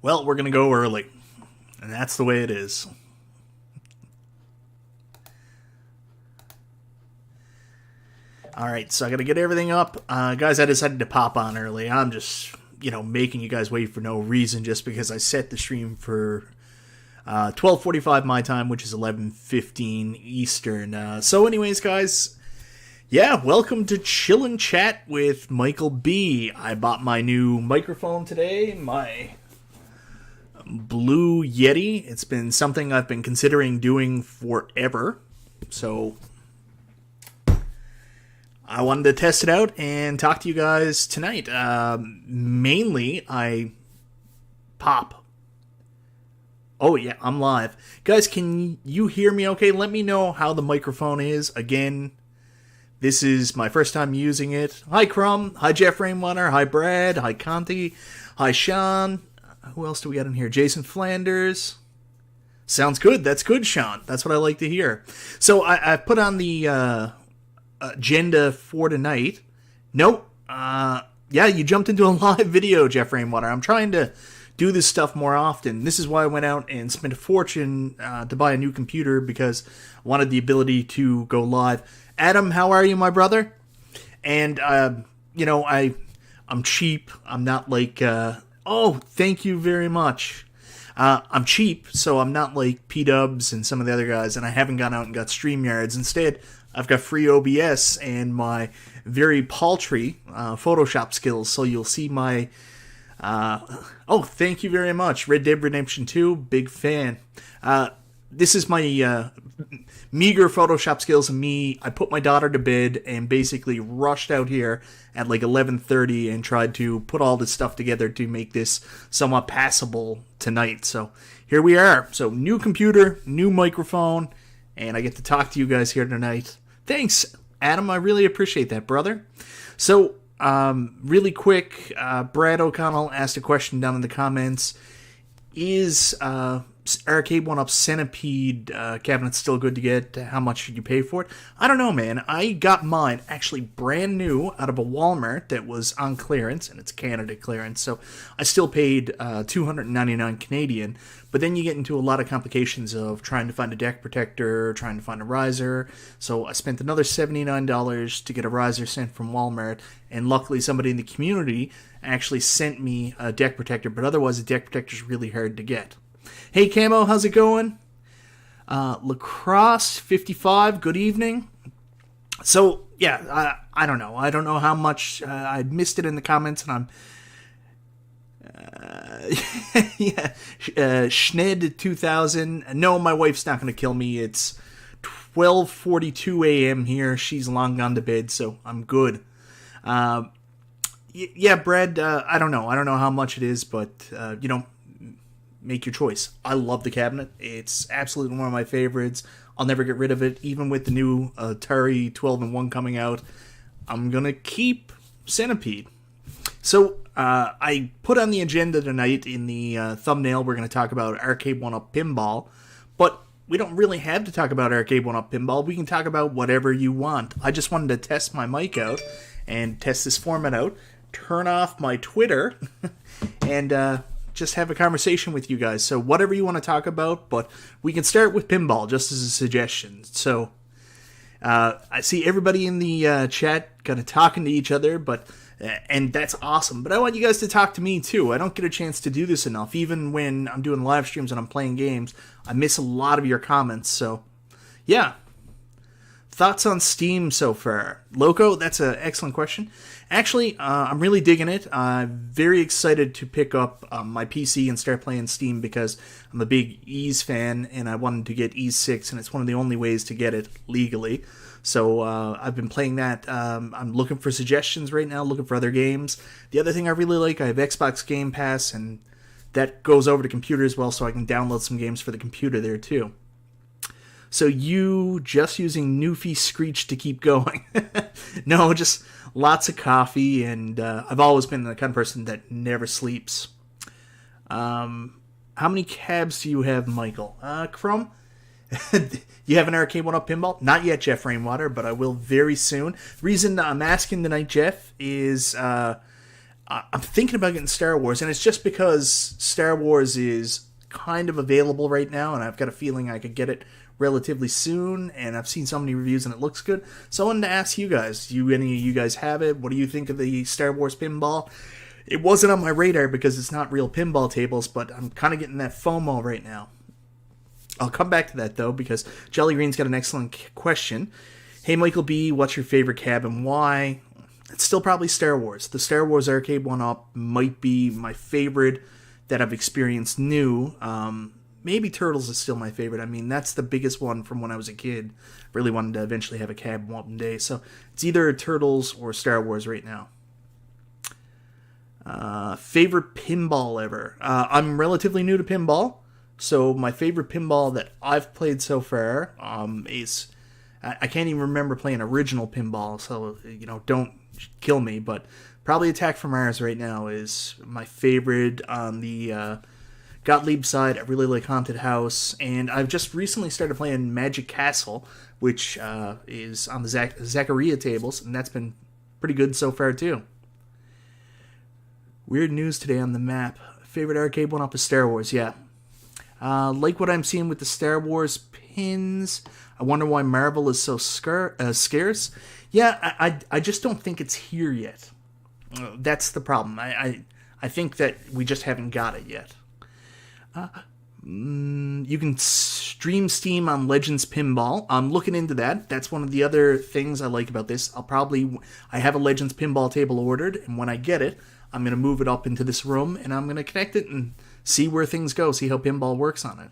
Well, we're going to go early. And that's the way it is. Alright, so I got to get everything up. Guys, I decided to pop on early. I'm just, making you guys wait for no reason just because I set the stream for 12:45 my time, which is 11:15 Eastern. So anyways, guys, yeah, welcome to Chill and Chat with Michael B. I bought my new microphone today, my Blue Yeti. It's been something I've been considering doing forever, so I wanted to test it out and talk to you guys tonight. Mainly, I pop. Oh yeah, I'm live. Guys, can you hear me okay? Let me know how the microphone is. Again, this is my first time using it. Hi Crumb, hi Jeff Rainwater, hi Brad, hi Conti, hi Sean. Who else do we got in here? Jason Flanders. Sounds good. That's good, Sean. That's what I like to hear. So I put on the agenda for tonight. Nope. Yeah, you jumped into a live video, Jeff Rainwater. I'm trying to do this stuff more often. This is why I went out and spent a fortune to buy a new computer, because I wanted the ability to go live. Adam, how are you, my brother? And, I'm cheap. I'm not like... oh, thank you very much. I'm cheap, so I'm not like P-Dubs and some of the other guys, and I haven't gone out and got StreamYards. Instead, I've got free OBS and my very paltry Photoshop skills, so you'll see my... oh, thank you very much. Red Dead Redemption 2, big fan. This is my meager Photoshop skills and me. I put my daughter to bed and basically rushed out here at like 11:30 and tried to put all this stuff together to make this somewhat passable tonight. So here we are. So new computer, new microphone, and I get to talk to you guys here tonight. Thanks, Adam. I really appreciate that, brother. So really quick, Brad O'Connell asked a question down in the comments. Is Arcade1Up Centipede cabinet still good to get? How much should you pay for it? I don't know, man. I got mine actually brand new out of a Walmart that was on clearance, and it's Canada clearance, so I still paid $299 Canadian. But then you get into a lot of complications of trying to find a deck protector, trying to find a riser. So I spent another $79 to get a riser sent from Walmart, and luckily somebody in the community actually sent me a deck protector, but otherwise a deck protector is really hard to get. Hey Camo, how's it going? Lacrosse 55, good evening. So yeah, I don't know. I don't know how much I missed it in the comments, and I'm yeah, Schned 2000. No, my wife's not going to kill me. It's 12:42 a.m. here. She's long gone to bed, so I'm good. Yeah, Brad. I don't know. I don't know how much it is, but make your choice. I love the cabinet. It's absolutely one of my favorites. I'll never get rid of it, even with the new Atari 12-in-1 coming out. I'm gonna keep Centipede. So I put on the agenda tonight in the thumbnail. We're going to talk about Arcade1Up Pinball, but we don't really have to talk about Arcade1Up Pinball. We can talk about whatever you want. I just wanted to test my mic out and test this format out, turn off my Twitter, and just have a conversation with you guys. So whatever you want to talk about, but we can start with pinball just as a suggestion. So I see everybody in the chat kind of talking to each other, and that's awesome. But I want you guys to talk to me too. I don't get a chance to do this enough. Even when I'm doing live streams and I'm playing games, I miss a lot of your comments. So yeah. Thoughts on Steam so far? Loco, that's an excellent question. Actually, I'm really digging it. I'm very excited to pick up my PC and start playing Steam because I'm a big Ease fan, and I wanted to get Ease 6, and it's one of the only ways to get it legally. So I've been playing that. I'm looking for suggestions right now, looking for other games. The other thing I really like, I have Xbox Game Pass, and that goes over to computer as well, so I can download some games for the computer there too. So you just using Newfie Screech to keep going? No, just lots of coffee, and I've always been the kind of person that never sleeps. How many cabs do you have, Michael? Chrome? You have an Arcade1Up Pinball? Not yet, Jeff Rainwater, but I will very soon. The reason I'm asking tonight, Jeff, is I'm thinking about getting Star Wars, and it's just because Star Wars is kind of available right now, and I've got a feeling I could get it relatively soon, and I've seen so many reviews and it looks good. So I wanted to ask you guys, any of you guys have it? What do you think of the Star Wars pinball? It wasn't on my radar because it's not real pinball tables, but I'm kind of getting that FOMO right now. I'll come back to that, though, because Jelly Green's got an excellent question. Hey, Michael B., what's your favorite cab and why? It's still probably Star Wars. The Star Wars Arcade1Up might be my favorite that I've experienced new. Maybe Turtles is still my favorite. I mean, that's the biggest one from when I was a kid. Really wanted to eventually have a cab one day. So it's either Turtles or Star Wars right now. Favorite pinball ever? I'm relatively new to pinball. So my favorite pinball that I've played so far is... I can't even remember playing original pinball, so, don't kill me. But probably Attack from Mars right now is my favorite on the... Gottlieb side. I really like Haunted House, and I've just recently started playing Magic Castle, which is on the Zaccaria tables, and that's been pretty good so far too. Weird news today on the map. Favorite Arcade1Up is Star Wars, yeah. Like what I'm seeing with the Star Wars pins. I wonder why Marvel is so scarce. Yeah, I just don't think it's here yet. That's the problem. I think that we just haven't got it yet. You can stream Steam on Legends Pinball. I'm looking into that. That's one of the other things I like about this. I have a Legends Pinball table ordered, and when I get it, I'm going to move it up into this room, and I'm going to connect it and see where things go, see how pinball works on it.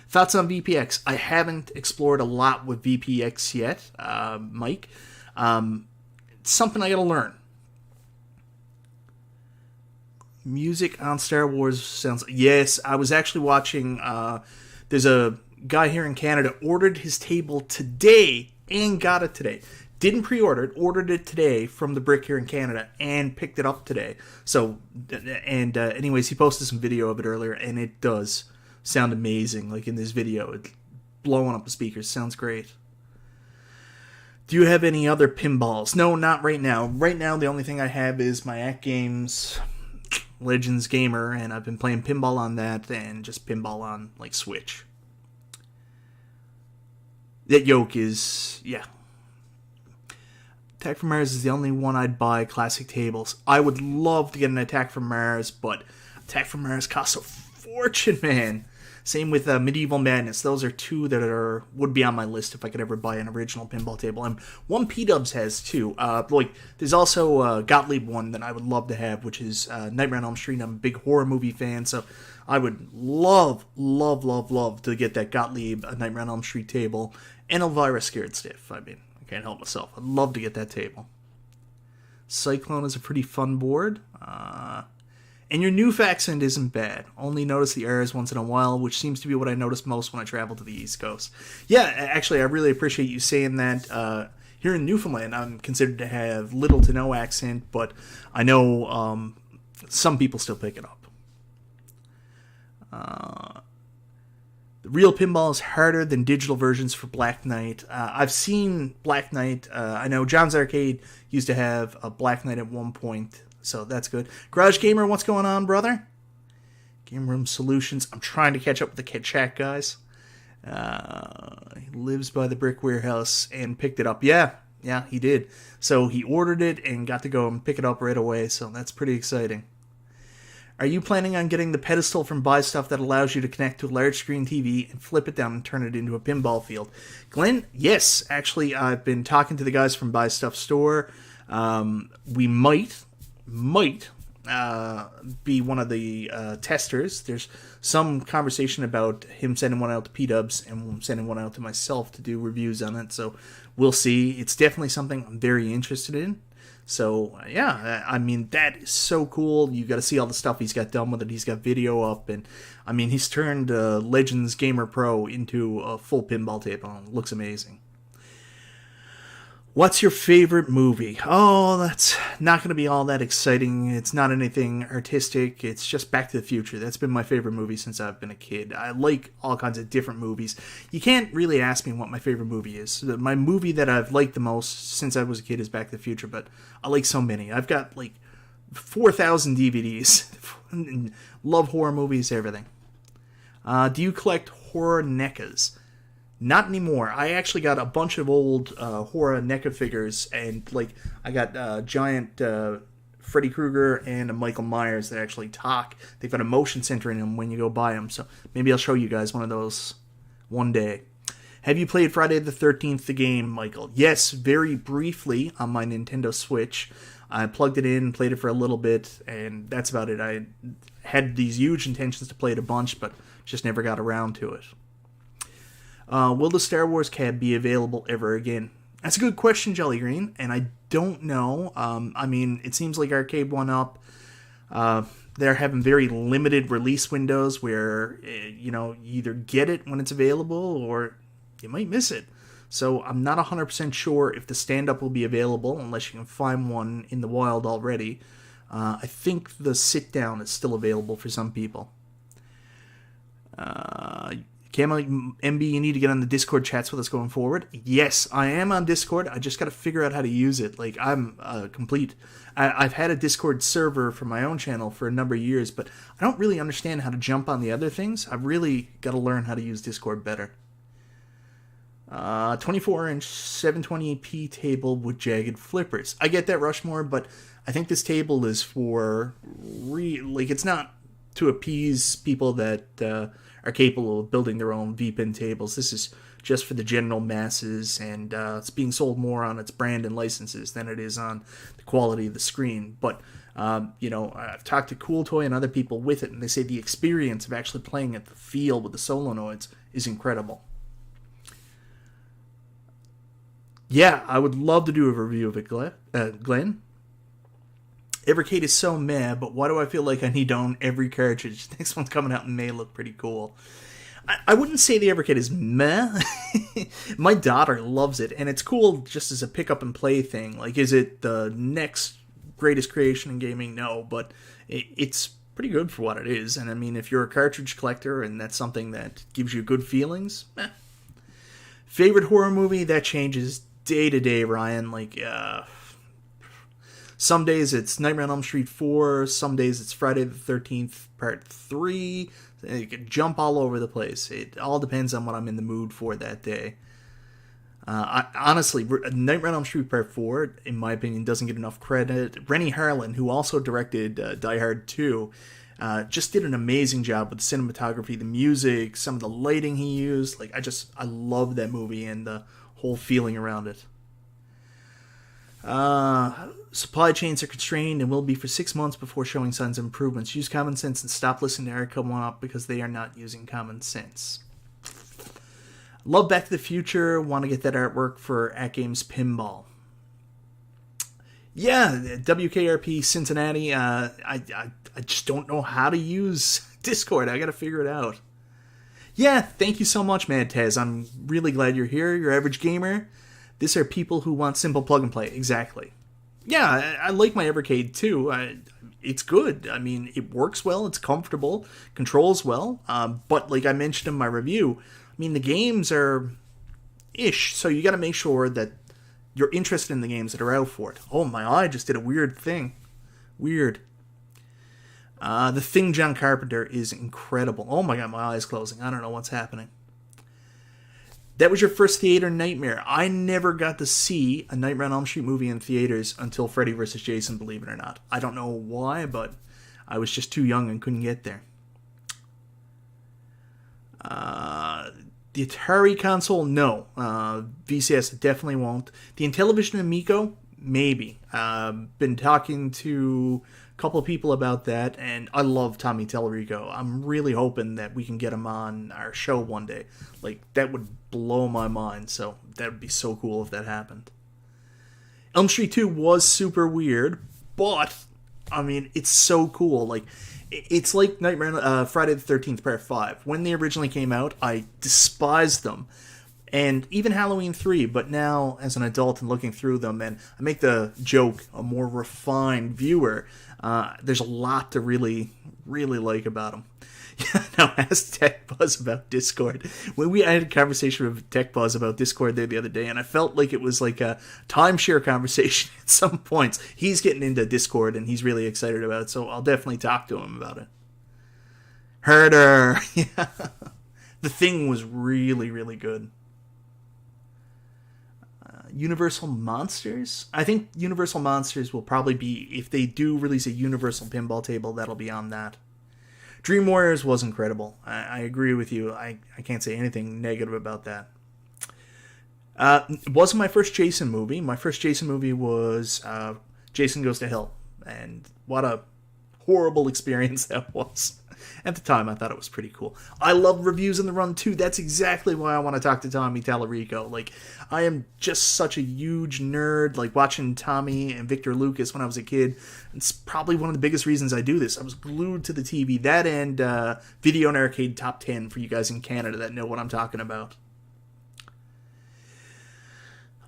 Thoughts on VPX? I haven't explored a lot with VPX yet, Mike. It's something I got to learn. Music on Star Wars sounds... Yes, I was actually watching... there's a guy here in Canada ordered his table today and got it today. Didn't pre-order it, ordered it today from the Brick here in Canada and picked it up today. So, and anyways, he posted some video of it earlier, and it does sound amazing. Like in this video, it's blowing up the speakers. Sounds great. Do you have any other pinballs? No, not right now. Right now, the only thing I have is my Act Games... Legends Gamer, and I've been playing pinball on that and just pinball on like Switch. That yoke is, yeah. Attack from Mars is the only one I'd buy classic tables. I would love to get an Attack from Mars, but Attack from Mars costs a fortune, man. Same with Medieval Madness. Those are two that would be on my list if I could ever buy an original pinball table. And one P-Dubs has too. There's also a Gottlieb one that I would love to have, which is Nightmare on Elm Street. I'm a big horror movie fan, so I would love to get that Gottlieb Nightmare on Elm Street table. And Elvira Scared Stiff. I mean, I can't help myself. I'd love to get that table. Cyclone is a pretty fun board. And your new accent isn't bad. Only notice the errors once in a while, which seems to be what I notice most when I travel to the East Coast. Yeah, actually, I really appreciate you saying that. Here in Newfoundland, I'm considered to have little to no accent, but I know some people still pick it up. The real pinball is harder than digital versions for Black Knight. I've seen Black Knight. I know John's Arcade used to have a Black Knight at one point. So that's good. Garage Gamer, what's going on, brother? Game Room Solutions. I'm trying to catch up with the chat, guys. He lives by the Brick Warehouse and picked it up. Yeah, he did. So he ordered it and got to go and pick it up right away. So that's pretty exciting. Are you planning on getting the pedestal from Buy Stuff that allows you to connect to a large screen TV and flip it down and turn it into a pinball field? Glenn, yes. Actually, I've been talking to the guys from Buy Stuff Store. We might be one of the testers. There's some conversation about him sending one out to P-Dubs and sending one out to myself to do reviews on it, so we'll see. It's definitely something I'm very interested in. So, yeah, I mean, that is so cool. You got to see all the stuff he's got done with it. He's got video up, and, I mean, he's turned Legends Gamer Pro into a full pinball table. It looks amazing. What's your favorite movie? Oh, that's not going to be all that exciting. It's not anything artistic. It's just Back to the Future. That's been my favorite movie since I've been a kid. I like all kinds of different movies. You can't really ask me what my favorite movie is. My movie that I've liked the most since I was a kid is Back to the Future, but I like so many. I've got like 4,000 DVDs. Love horror movies, everything. Do you collect horror NECAs? Not anymore. I actually got a bunch of old horror NECA figures, and like I got giant Freddy Krueger and a Michael Myers that actually talk. They've got a motion sensor in them when you go buy them, so maybe I'll show you guys one of those one day. Have you played Friday the 13th, the game, Michael? Yes, very briefly on my Nintendo Switch. I plugged it in, played it for a little bit, and that's about it. I had these huge intentions to play it a bunch, but just never got around to it. Will the Star Wars cab be available ever again? That's a good question, Jelly Green, and I don't know. I mean, it seems like Arcade1Up, they're having very limited release windows where, you either get it when it's available or you might miss it. So I'm not 100% sure if the stand-up will be available unless you can find one in the wild already. I think the sit-down is still available for some people. Camo MB, you need to get on the Discord chats with us going forward. Yes, I am on Discord. I just got to figure out how to use it. Like, I'm I've had a Discord server for my own channel for a number of years, but I don't really understand how to jump on the other things. I've really got to learn how to use Discord better. 24-inch 720p table with jagged flippers. I get that, Rushmore, but I think this table is for it's not to appease people that are capable of building their own VPN tables. This is just for the general masses, and it's being sold more on its brand and licenses than it is on the quality of the screen. But I've talked to Cool Toy and other people with it, and they say the experience of actually playing at the field with the solenoids is incredible. Yeah, I would love to do a review of it, Glenn. Evercade is so meh, but why do I feel like I need to own every cartridge? The next one's coming out in May, look pretty cool. I wouldn't say the Evercade is meh. My daughter loves it, and it's cool just as a pick-up and play thing. Like, is it the next greatest creation in gaming? No, but it's pretty good for what it is. And I mean, if you're a cartridge collector and that's something that gives you good feelings, Favorite horror movie? That changes day to day, Ryan. Like, some days it's Nightmare on Elm Street 4, some days it's Friday the 13th Part 3. You can jump all over the place. It all depends on what I'm in the mood for that day. Honestly, Nightmare on Elm Street Part 4, in my opinion, doesn't get enough credit. Rennie Harlan, who also directed Die Hard 2, just did an amazing job with the cinematography, the music, some of the lighting he used. Like, I love that movie and the whole feeling around it. Supply chains are constrained and will be for 6 months before showing signs of improvements. Use common sense and stop listening to Arcade1Up because they are not using common sense. Love Back to the Future. Want to get that artwork for At Games Pinball. Yeah, WKRP Cincinnati. I just don't know how to use Discord. I got to figure it out. Yeah, thank you so much, Mad Taz. I'm really glad you're here. Your average gamer. These are people who want simple plug and play. Exactly. Yeah, I like my Evercade too. It's good. I mean, it works well. It's comfortable. Controls well. But like I mentioned in my review, I mean, the games are ish. So you got to make sure that you're interested in the games that are out for it. Oh, my eye just did a weird thing. Weird. The Thing John Carpenter is incredible. Oh my god, my eye's closing. I don't know what's happening. That was your first theater nightmare. I never got to see a Nightmare on Elm Street movie in theaters until Freddy vs. Jason, believe it or not. I don't know why, but I was just too young and couldn't get there. The Atari console, no. VCS, definitely won't. The Intellivision Amico, maybe. Been talking to a couple of people about that, and I love Tommy Tellerico. I'm really hoping that we can get him on our show one day. Like, that would blow my mind, so that would be so cool if that happened. Elm Street 2 was super weird, but, I mean, it's so cool. Like, it's like Friday the 13th Part 5. When they originally came out, I despised them. And even Halloween 3, but now, as an adult and looking through them, and I make the joke, a more refined viewer, there's a lot to really, really like about them. Now, ask Tech Buzz about Discord. I had a conversation with Tech Buzz about Discord there the other day, and I felt like it was like a timeshare conversation at some points. He's getting into Discord, and he's really excited about it, so I'll definitely talk to him about it. Herder! Yeah. The Thing was really, really good. Universal Monsters? I think Universal Monsters will probably be, if they do release a Universal pinball table, that'll be on that. Dream Warriors was incredible. I agree with you. I can't say anything negative about that. It wasn't my first Jason movie. My first Jason movie was Jason Goes to Hell. And what a horrible experience that was. At the time, I thought it was pretty cool. I love reviews in the run, too. That's exactly why I want to talk to Tommy Tallarico. Like, I am just such a huge nerd. Like, watching Tommy and Victor Lucas when I was a kid. It's probably one of the biggest reasons I do this. I was glued to the TV. That and Video and Arcade Top 10 for you guys in Canada that know what I'm talking about.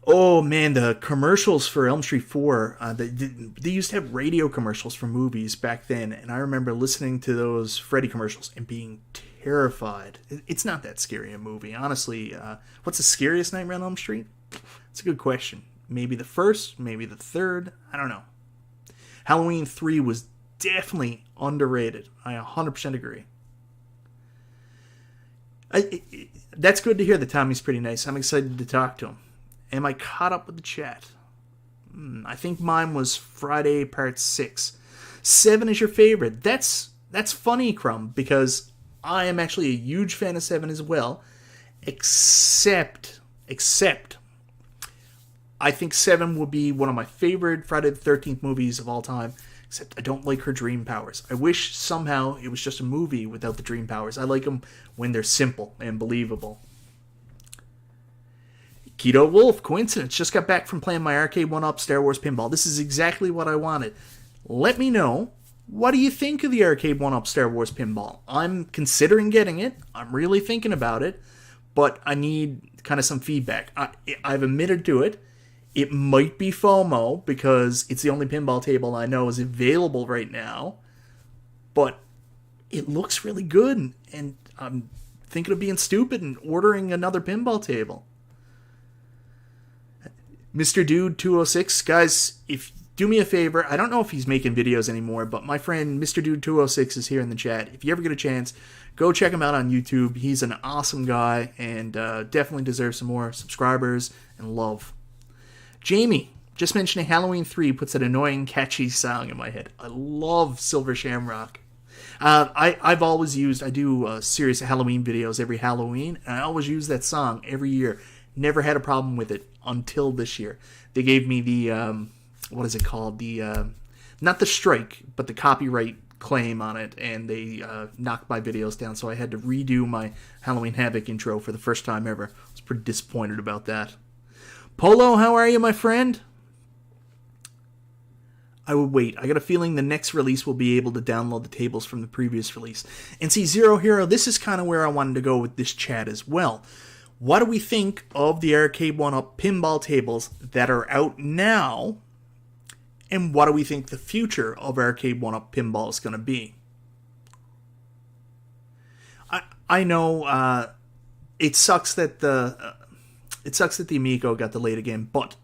Oh, man, the commercials for Elm Street 4, they used to have radio commercials for movies back then, and I remember listening to those Freddy commercials and being terrified. It's not that scary a movie, honestly. What's the scariest Nightmare on Elm Street? It's a good question. Maybe the first, maybe the third, I don't know. Halloween 3 was definitely underrated. I 100% agree. That's good to hear that Tommy's pretty nice. I'm excited to talk to him. Am I caught up with the chat? I think mine was Friday Part 6. 7 is your favorite. That's funny, Crumb, because I am actually a huge fan of 7 as well. Except, I think 7 will be one of my favorite Friday the 13th movies of all time. Except I don't like her dream powers. I wish somehow it was just a movie without the dream powers. I like them when they're simple and believable. Keto Wolf, coincidence. Just got back from playing my Arcade1Up Star Wars Pinball. This is exactly what I wanted. Let me know, what do you think of the Arcade1Up Star Wars Pinball? I'm considering getting it. I'm really thinking about it. But I need kind of some feedback. I've admitted to it. It might be FOMO because it's the only pinball table I know is available right now. But it looks really good. And I'm thinking of being stupid and ordering another pinball table. Mr. Dude 206, guys, if do me a favor, I don't know if he's making videos anymore, but my friend Mr. Dude 206 is here in the chat. If you ever get a chance, go check him out on YouTube. He's an awesome guy and definitely deserves some more subscribers and love. Jamie, just mentioning Halloween 3 puts that annoying, catchy song in my head. I love Silver Shamrock. I've always used, I do a series of Halloween videos every Halloween, and I always use that song every year. Never had a problem with it until this year. They gave me the, what is it called? The, not the strike, but the copyright claim on it, and they knocked my videos down, so I had to redo my Halloween Havoc intro for the first time ever. I was pretty disappointed about that. Polo, how are you, my friend? I would wait. I got a feeling the next release will be able to download the tables from the previous release. And see, Zero Hero, this is kind of where I wanted to go with this chat as well. What do we think of the Arcade1Up pinball tables that are out now? And what do we think the future of Arcade1Up pinball is going to be? I know it sucks that the Amico got delayed again, but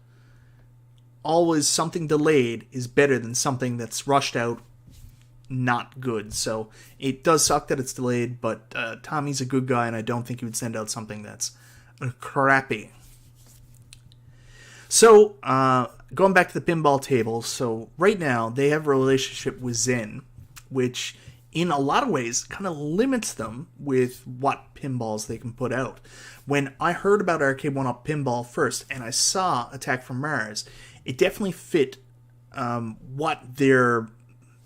always something delayed is better than something that's rushed out not good. So it does suck that it's delayed, but Tommy's a good guy, and I don't think he would send out something that's crappy. So, going back to the pinball tables, so right now they have a relationship with Zen, which in a lot of ways kind of limits them with what pinballs they can put out. When I heard about Arcade1Up pinball first, and I saw Attack from Mars, it definitely fit what their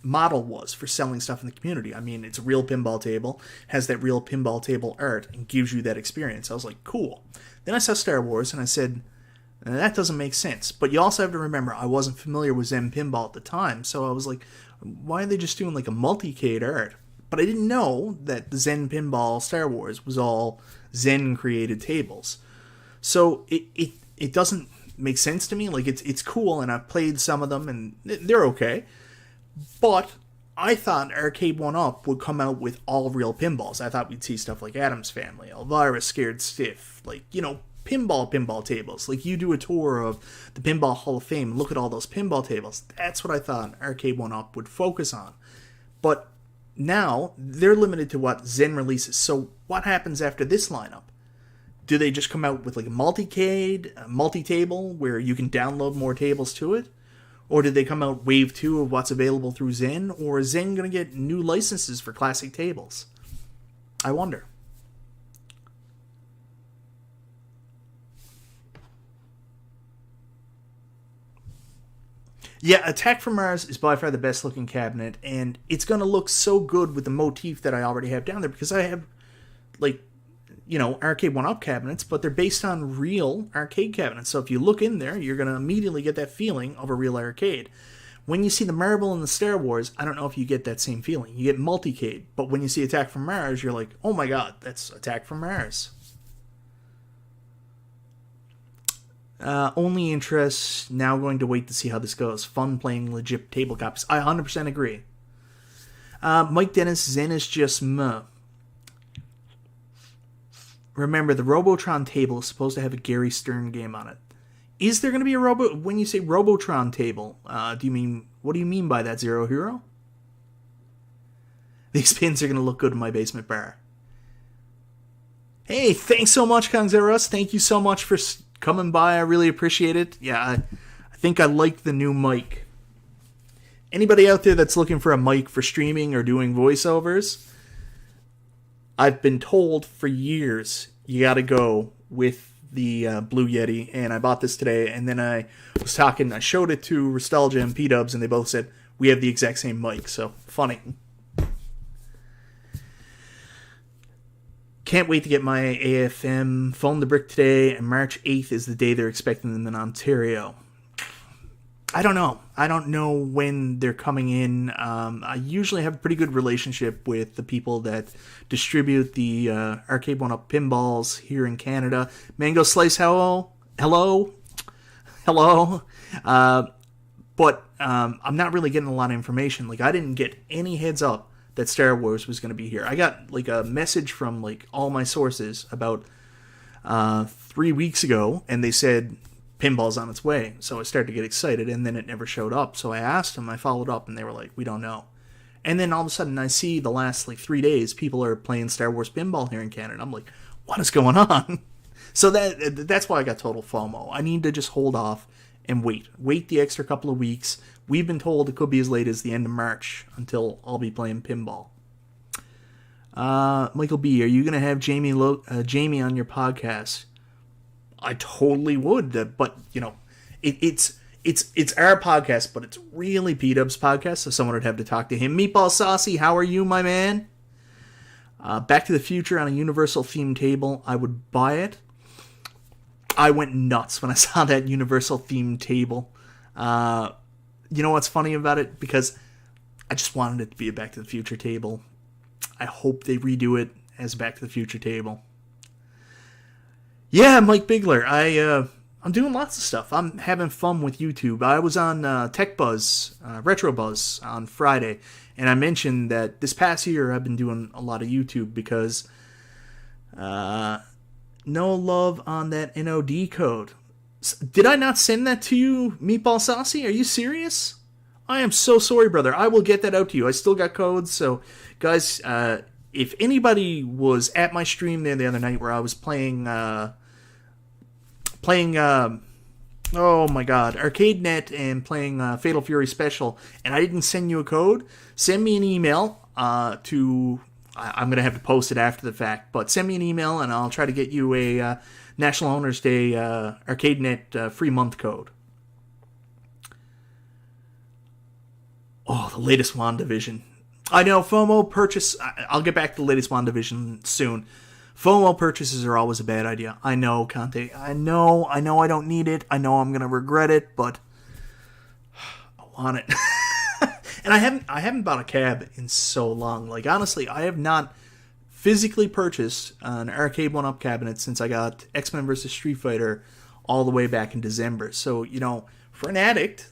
model was for selling stuff in the community. I mean, it's a real pinball table, has that real pinball table art, and gives you that experience. I was like, cool. Then I saw Star Wars, and I said, that doesn't make sense. But you also have to remember, I wasn't familiar with Zen Pinball at the time, so I was like, why are they just doing like a multicade art? But I didn't know that the Zen Pinball Star Wars was all Zen-created tables. So it doesn't make sense to me. Like, it's cool, and I've played some of them, and they're okay. But I thought Arcade1Up would come out with all real pinballs. I thought we'd see stuff like Addams Family, Elvira Scared Stiff, like, pinball tables. Like, you do a tour of the Pinball Hall of Fame and look at all those pinball tables. That's what I thought Arcade1Up would focus on. But now, they're limited to what Zen releases. So, what happens after this lineup? Do they just come out with like a multi-cade, a multi-table, where you can download more tables to it? Or did they come out wave 2 of what's available through Zen? Or is Zen going to get new licenses for classic tables? I wonder. Yeah, Attack from Mars is by far the best looking cabinet, and it's going to look so good with the motif that I already have down there, because I have, like, Arcade1Up cabinets, but they're based on real arcade cabinets. So if you look in there, you're going to immediately get that feeling of a real arcade. When you see the Marble and the Star Wars, I don't know if you get that same feeling. You get multicade, but when you see Attack from Mars, you're like, oh my god, that's Attack from Mars. Only interest, now going to wait to see how this goes. Fun playing legit table copies. I 100% agree. Mike Dennis, Zen is just meh. Remember, the Robotron table is supposed to have a Gary Stern game on it. Is there going to be a when you say Robotron table, what do you mean by that, Zero Hero? These pins are going to look good in my basement bar. Hey, thanks so much, Kongzerus. Thank you so much for coming by. I really appreciate it. Yeah, I think I like the new mic. Anybody out there that's looking for a mic for streaming or doing voiceovers, I've been told for years you got to go with the Blue Yeti, and I bought this today, and then I showed it to Restalgia and P-Dubs, and they both said, we have the exact same mic, so funny. Can't wait to get my AFM phone the brick today, and March 8th is the day they're expecting them in Ontario. I don't know. I don't know when they're coming in. I usually have a pretty good relationship with the people that distribute the Arcade1Up pinballs here in Canada. Mango Slice, hello. But I'm not really getting a lot of information. Like, I didn't get any heads up that Star Wars was going to be here. I got like a message from like all my sources about 3 weeks ago, and they said pinball's on its way. So I started to get excited, and then it never showed up. So I asked them, I followed up, and they were like, we don't know. And then all of a sudden I see the last like 3 days people are playing Star Wars pinball here in Canada. I'm like, what is going on? So that's why I got total FOMO. I need to just hold off and wait the extra couple of weeks. We've been told it could be as late as the end of March until I'll be playing pinball. Michael B, are you going to have Jamie on your podcast? I totally would, but it's our podcast, but it's really P-Dub's podcast, so someone would have to talk to him. Meatball Saucy, how are you, my man? Back to the Future on a Universal themed table, I would buy it. I went nuts when I saw that Universal themed table. You know what's funny about it? Because I just wanted it to be a Back to the Future table. I hope they redo it as Back to the Future table. Yeah, Mike Bigler. I'm doing lots of stuff. I'm having fun with YouTube. I was on Tech Buzz, Retro Buzz on Friday, and I mentioned that this past year I've been doing a lot of YouTube because no love on that NOD code. Did I not send that to you, Meatball Saucy? Are you serious? I am so sorry, brother. I will get that out to you. I still got codes, so guys, if anybody was at my stream there the other night where I was playing oh my god, ArcadeNet and playing Fatal Fury Special, and I didn't send you a code, send me an email to... I'm going to have to post it after the fact, but send me an email and I'll try to get you a National Owners Day ArcadeNet free month code. Oh, the latest WandaVision. I know, FOMO purchase... I'll get back to the latest WandaVision soon. FOMO purchases are always a bad idea. I know, Conte. I know I don't need it. I know I'm going to regret it, but I want it. And I haven't bought a cab in so long. Like, honestly, I have not physically purchased an Arcade1Up cabinet since I got X-Men vs. Street Fighter all the way back in December. So, for an addict,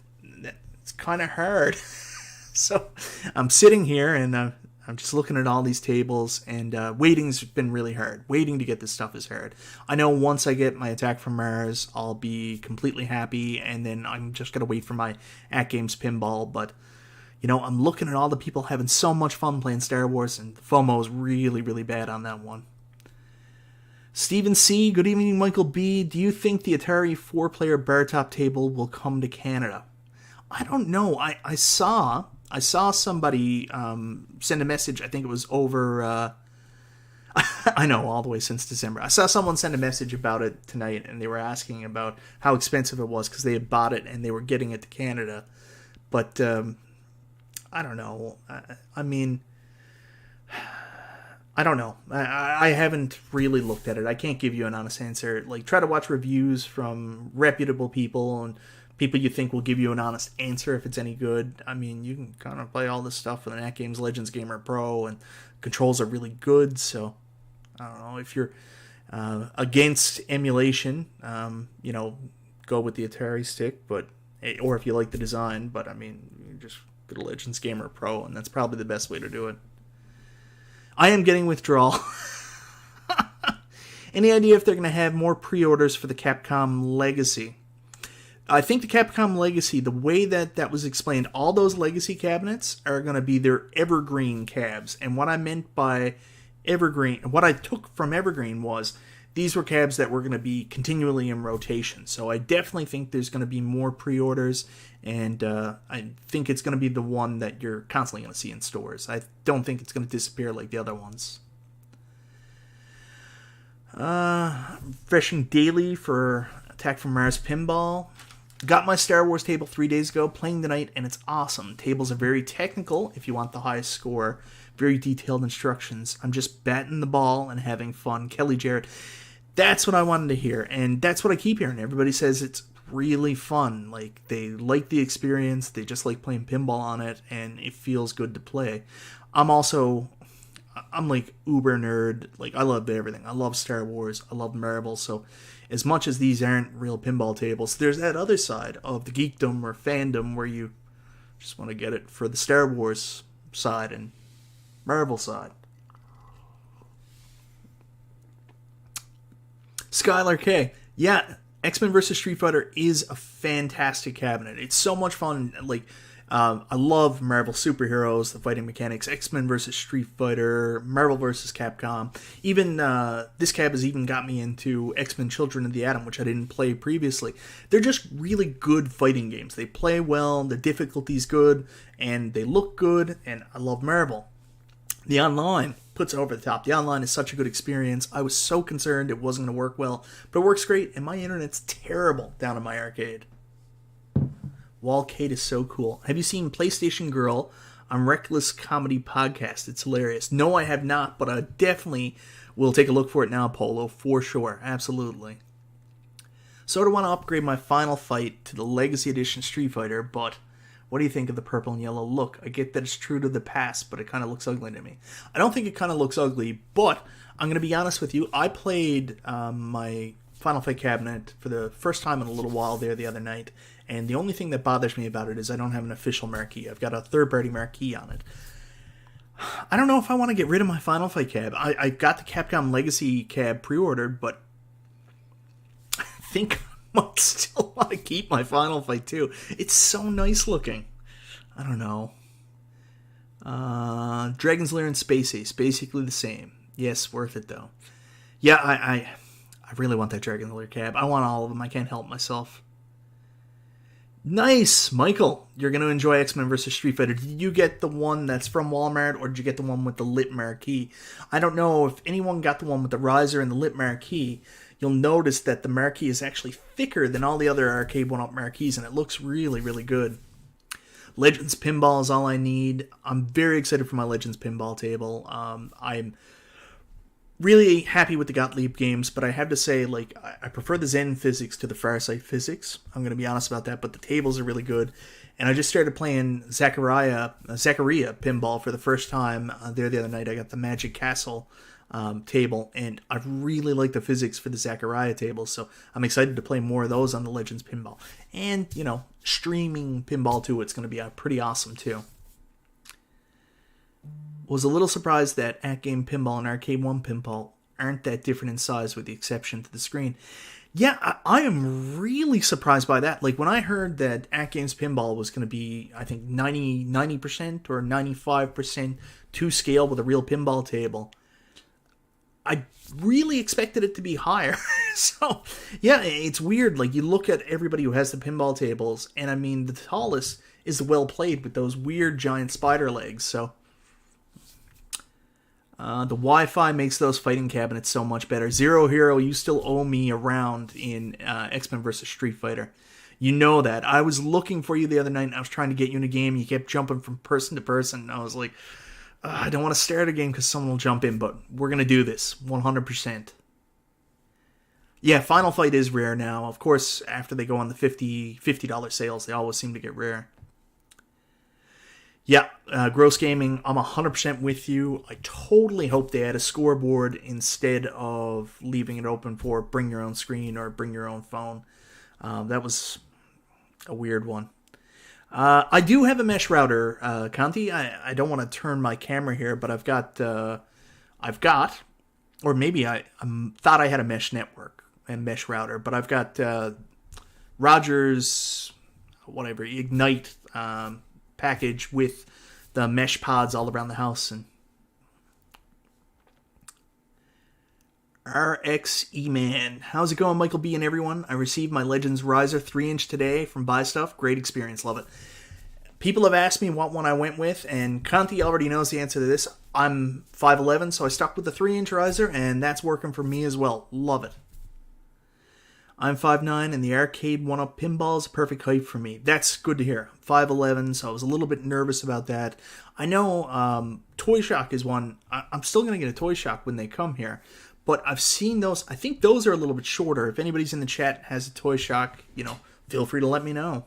it's kind of hard. So I'm sitting here and I'm just looking at all these tables, and waiting's been really hard. Waiting to get this stuff is hard. I know once I get my Attack from Mars, I'll be completely happy, and then I'm just going to wait for my At Games Pinball. But, I'm looking at all the people having so much fun playing Star Wars, and the FOMO is really, really bad on that one. Stephen C., good evening, Michael B. Do you think the Atari 4-player bar top table will come to Canada? I don't know. I saw somebody send a message. I think it was over. I know, all the way since December. I saw someone send a message about it tonight, and they were asking about how expensive it was because they had bought it and they were getting it to Canada. But I don't know. I mean, I don't know. I haven't really looked at it. I can't give you an honest answer. Try to watch reviews from reputable people and people you think will give you an honest answer if it's any good. I mean, you can kind of play all this stuff with an At Games Legends Gamer Pro, and controls are really good. So, I don't know. If you're against emulation, go with the Atari stick, or if you like the design. But, I mean, you just get a Legends Gamer Pro, and that's probably the best way to do it. I am getting withdrawal. Any idea if they're going to have more pre-orders for the Capcom Legacy? I think the Capcom Legacy, the way that was explained, all those Legacy cabinets are going to be their Evergreen cabs. And what I meant by Evergreen, what I took from Evergreen was these were cabs that were going to be continually in rotation. So I definitely think there's going to be more pre-orders, and I think it's going to be the one that you're constantly going to see in stores. I don't think it's going to disappear like the other ones. Refreshing daily for Attack from Mars Pinball. Got my Star Wars table 3 days ago, playing tonight, and it's awesome. Tables are very technical if you want the highest score. Very detailed instructions. I'm just batting the ball and having fun. Kelly Jarrett. That's what I wanted to hear, and that's what I keep hearing. Everybody says it's really fun. They like the experience. They just like playing pinball on it, and it feels good to play. I'm uber nerd. I love everything. I love Star Wars. I love Marvel. So as much as these aren't real pinball tables, there's that other side of the geekdom or fandom where you just want to get it for the Star Wars side and Marvel side. Skylar K. Yeah, X-Men vs. Street Fighter is a fantastic cabinet. It's so much fun. I love Marvel superheroes, the fighting mechanics, X-Men vs. Street Fighter, Marvel vs. Capcom. Even this cab has even got me into X-Men Children of the Atom, which I didn't play previously. They're just really good fighting games. They play well, the difficulty's good, and they look good, and I love Marvel. The online puts it over the top. The online is such a good experience. I was so concerned it wasn't going to work well, but it works great, and my internet's terrible down in my arcade. Wallcade is so cool. Have you seen PlayStation Girl on Reckless Comedy Podcast? It's hilarious. No, I have not, but I definitely will take a look for it now, Polo, for sure. Absolutely. So I want to upgrade my Final Fight to the Legacy Edition Street Fighter, but what do you think of the purple and yellow look? I get that it's true to the past, but it kind of looks ugly to me. I don't think it kind of looks ugly, but I'm going to be honest with you. I played my Final Fight cabinet for the first time in a little while there the other night, and the only thing that bothers me about it is I don't have an official marquee. I've got a third-party marquee on it. I don't know if I want to get rid of my Final Fight cab. I got the Capcom Legacy cab pre-ordered, but I think I might still want to keep my Final Fight too. It's so nice looking. I don't know. Dragon's Lair and Space Ace, basically the same. Yes, worth it though. Yeah, I really want that Dragon's Lair cab. I want all of them. I can't help myself. Nice, Michael. You're going to enjoy X-Men vs. Street Fighter. Did you get the one that's from Walmart, or did you get the one with the lit marquee? I don't know if anyone got the one with the riser and the lit marquee. You'll notice that the marquee is actually thicker than all the other Arcade1Up marquees, and it looks really, really good. Legends Pinball is all I need. I'm very excited for my Legends Pinball table. I'm really happy with the Gottlieb games, but I have to say, I prefer the Zen physics to the Farsight physics. I'm going to be honest about that, but the tables are really good. And I just started playing Zaccaria Pinball for the first time there the other night. I got the Magic Castle table, and I really like the physics for the Zaccaria table, so I'm excited to play more of those on the Legends Pinball. And, streaming Pinball too, it's going to be pretty awesome too. Was a little surprised that At-Game Pinball and Arcade1 Pinball aren't that different in size with the exception to the screen. Yeah, I am really surprised by that. Like, when I heard that At-Game's Pinball was going to be, I think, 90% or 95% to scale with a real pinball table, I really expected it to be higher. So, yeah, it's weird. Like, you look at everybody who has the pinball tables, and I mean, the tallest is the Well Played with those weird giant spider legs, so... the Wi-Fi makes those fighting cabinets so much better. Zero Hero, you still owe me a round in X-Men vs. Street Fighter. You know that. I was looking for you the other night, and I was trying to get you in a game. You kept jumping from person to person, and I was like, I don't want to start a game because someone will jump in, but we're going to do this, 100%. Yeah, Final Fight is rare now. Of course, after they go on the $50 sales, they always seem to get rare. Yeah, Gross Gaming, I'm 100% with you. I totally hope they add a scoreboard instead of leaving it open for bring your own screen or bring your own phone. That was a weird one. I do have a mesh router, Conti. I don't want to turn my camera here, but I've got, or maybe I thought I had a mesh network and mesh router, but I've got Rogers, whatever, Ignite package with the mesh pods all around the house. And RXE-Man. How's it going, Michael B and everyone? I received my Legends Riser 3-inch today from Buy Stuff. Great experience. Love it. People have asked me what one I went with, and Conti already knows the answer to this. I'm 5'11", so I stuck with the 3-inch riser, and that's working for me as well. Love it. I'm 5'9", and the Arcade1Up pinball is a perfect height for me. That's good to hear. 5'11", so I was a little bit nervous about that. I know Toy Shock is one. I'm still going to get a Toy Shock when they come here. But I've seen those. I think those are a little bit shorter. If anybody's in the chat has a Toy Shock, feel free to let me know.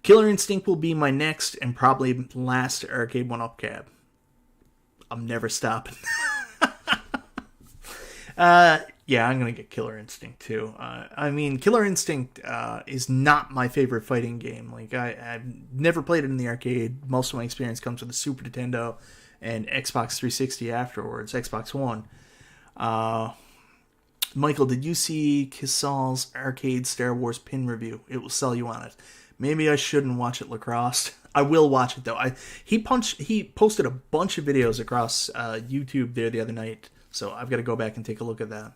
Killer Instinct will be my next and probably last Arcade1Up cab. I'm never stopping. Yeah, I'm going to get Killer Instinct too. I mean, Killer Instinct is not my favorite fighting game. Like, I've never played it in the arcade. Most of my experience comes with the Super Nintendo and Xbox 360 afterwards, Xbox One. Michael, did you see Kisal's arcade Star Wars pin review? It will sell you on it. Maybe I shouldn't watch it, Lacrosse. I will watch it, though. He posted a bunch of videos across YouTube there the other night, so I've got to go back and take a look at that.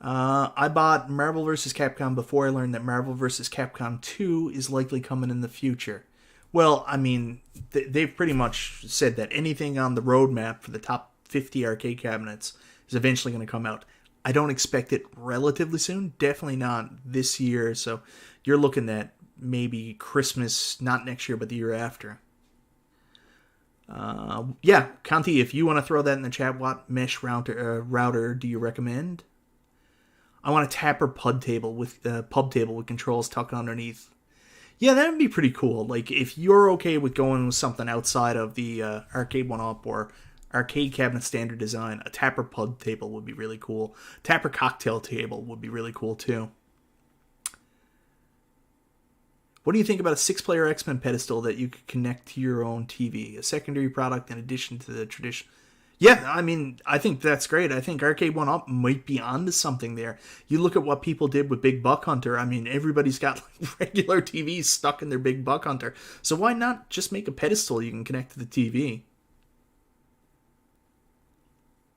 I bought Marvel vs. Capcom before I learned that Marvel vs. Capcom 2 is likely coming in the future. Well, I mean, they've pretty much said that anything on the roadmap for the top 50 arcade cabinets is eventually going to come out. I don't expect it relatively soon. Definitely not this year. So you're looking at maybe Christmas, not next year, but the year after. Yeah, Conti, if you want to throw that in the chat, what mesh router do you recommend? I want a tapper pub table with controls tucked underneath. Yeah, that would be pretty cool. Like, if you're okay with going with something outside of the Arcade1Up or arcade cabinet standard design, a tapper pub table would be really cool. Tapper cocktail table would be really cool, too. What do you think about a 6-player X-Men pedestal that you could connect to your own TV? A secondary product in addition to the tradition. Yeah, I mean, I think that's great. I think Arcade1Up might be onto something there. You look at what people did with Big Buck Hunter. I mean, everybody's got regular TVs stuck in their Big Buck Hunter. So why not just make a pedestal you can connect to the TV?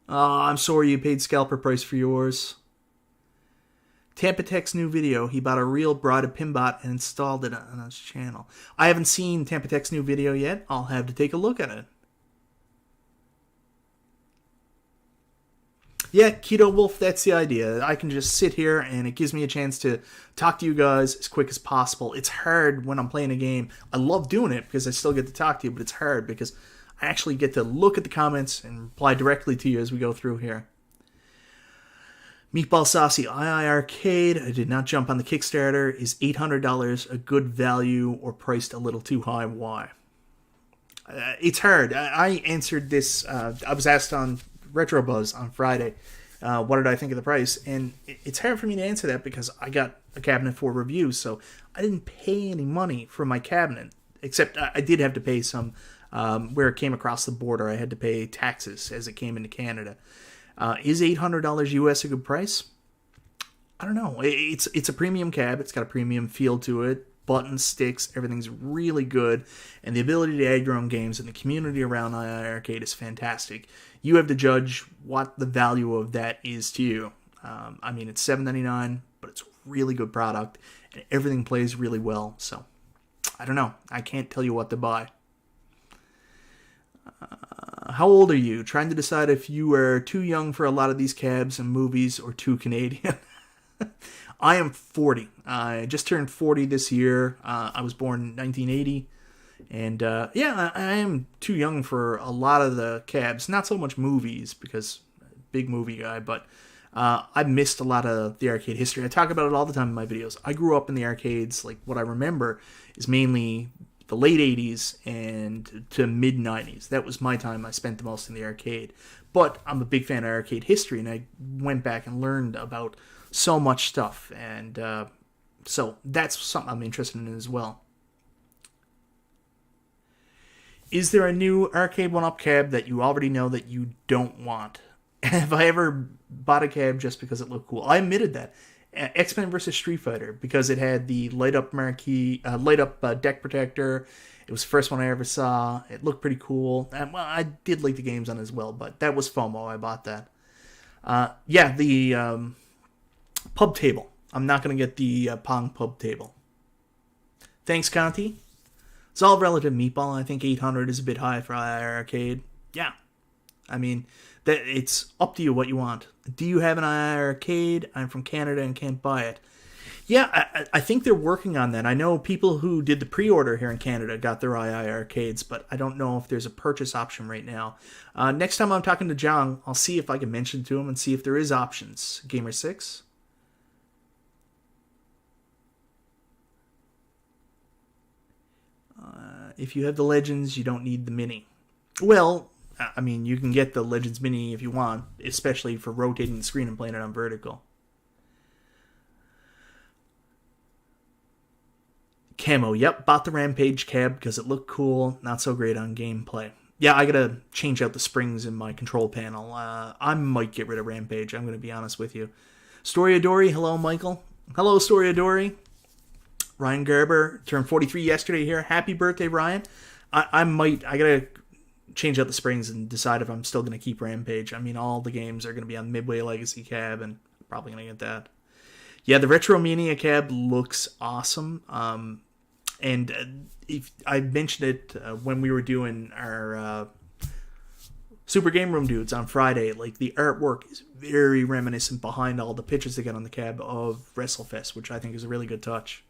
I'm sorry you paid scalper price for yours. Tampa Tech's new video. He bought a real Bride of Pinbot and installed it on his channel. I haven't seen Tampa Tech's new video yet. I'll have to take a look at it. Yeah, Keto Wolf, that's the idea. I can just sit here and it gives me a chance to talk to you guys as quick as possible. It's hard when I'm playing a game. I love doing it because I still get to talk to you, but it's hard because I actually get to look at the comments and reply directly to you as we go through here. Meatball Saucy, II Arcade, I did not jump on the Kickstarter. Is $800 a good value or priced a little too high? Why? It's hard. I answered this. I was asked on RetroBuzz on Friday, what did I think of the price? And it's hard for me to answer that because I got a cabinet for review, so I didn't pay any money for my cabinet, except I did have to pay some where it came across the border. I had to pay taxes as it came into Canada. Is $800 US a good price? I don't know. It's a premium cab. It's got a premium feel to it. Buttons, sticks, everything's really good. And the ability to add your own games and the community around II Arcade is fantastic. You have to judge what the value of that is to you. I mean, it's $7.99, but it's a really good product. And everything plays really well. So, I don't know. I can't tell you what to buy. How old are you? Trying to decide if you are too young for a lot of these cabs and movies or too Canadian. I am 40. I just turned 40 this year. I was born in 1980. And yeah, I am too young for a lot of the cabs. Not so much movies, because I'm a big movie guy, but I've missed a lot of the arcade history. I talk about it all the time in my videos. I grew up in the arcades. Like, what I remember is mainly the late 80s and to mid 90s. That was my time I spent the most in the arcade. But I'm a big fan of arcade history, and I went back and learned about so much stuff. And so that's something I'm interested in as well. Is there a new Arcade1Up cab that you already know that you don't want? Have I ever bought a cab just because it looked cool? I admitted that. X-Men vs. Street Fighter, because it had the light-up marquee, light-up deck protector. It was the first one I ever saw. It looked pretty cool. And, well, I did like the games on it as well, but that was FOMO. I bought that. Yeah, the pub table. I'm not going to get the Pong pub table. Thanks, Conti. It's all relative, Meatball. I think 800 is a bit high for Arcade. Yeah. I mean, it's up to you what you want. Do you have an Arcade? I'm from Canada and can't buy it. Yeah, I think they're working on that. I know people who did the pre-order here in Canada got their II Arcades, but I don't know if there's a purchase option right now. Next time I'm talking to John, I'll see if I can mention it to him and see if there is options. Gamer6? If you have the Legends, you don't need the Mini. Well, I mean, you can get the Legends Mini if you want, especially for rotating the screen and playing it on vertical. Camo, yep, bought the Rampage cab because it looked cool, not so great on gameplay. Yeah, I gotta change out the springs in my control panel. I might get rid of Rampage, I'm gonna be honest with you. Storiadori, hello Michael. Hello Storiadori. Ryan Gerber turned 43 yesterday here. Happy birthday, Ryan. I gotta change out the springs and decide if I'm still going to keep Rampage. I mean, all the games are going to be on Midway Legacy cab, and I'm probably going to get that. Yeah, the Retro Mania cab looks awesome. And if I mentioned it when we were doing our Super Game Room dudes on Friday, like the artwork is very reminiscent behind all the pictures they get on the cab of WrestleFest, which I think is a really good touch.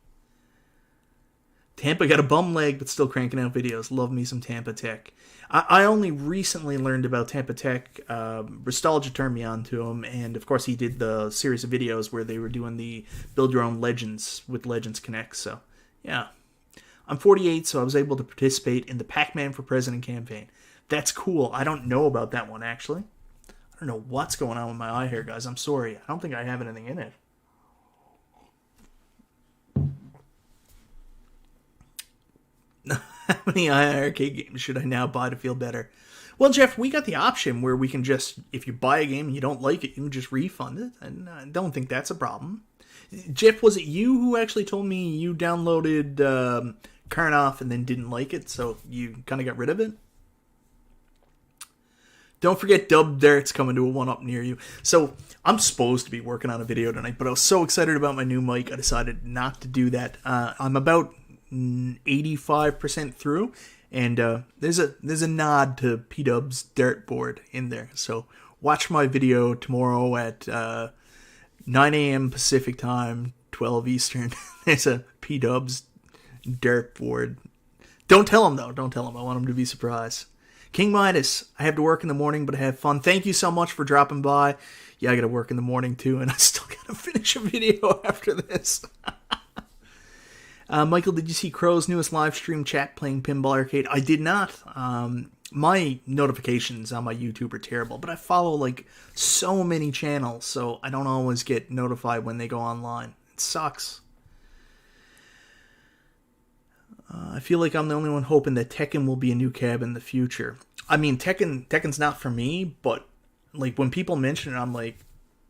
Tampa got a bum leg, but still cranking out videos. Love me some Tampa Tech. I only recently learned about Tampa Tech. Nostalgia turned me on to him, and of course he did the series of videos where they were doing the Build Your Own Legends with Legends Connect. So, yeah. I'm 48, so I was able to participate in the Pac-Man for President campaign. That's cool. I don't know about that one, actually. I don't know what's going on with my eye here, guys. I'm sorry. I don't think I have anything in it. How many arcade games should I now buy to feel better? Well, Jeff, we got the option where we can just, if you buy a game and you don't like it, you can just refund it. And I don't think that's a problem. Jeff, was it you who actually told me you downloaded Karnoff and then didn't like it, so you kind of got rid of it? Don't forget Dub Dart's coming to a 1-up near you. So, I'm supposed to be working on a video tonight, but I was so excited about my new mic, I decided not to do that. I'm about 85% through, and there's a nod to P-Dub's dartboard in there. So watch my video tomorrow at 9 a.m. Pacific time, 12 Eastern. There's a P-Dub's dartboard. Don't tell him though. Don't tell him. I want him to be surprised. King Midas, I have to work in the morning, but I have fun. Thank you so much for dropping by. Yeah, I got to work in the morning too, and I still got to finish a video after this. Michael, did you see Crow's newest live stream chat playing Pinball Arcade? I did not. My notifications on my YouTube are terrible, but I follow like so many channels, so I don't always get notified when they go online. It sucks. I feel like I'm the only one hoping that Tekken will be a new cab in the future. I mean, Tekken's not for me, but like when people mention it, I'm like,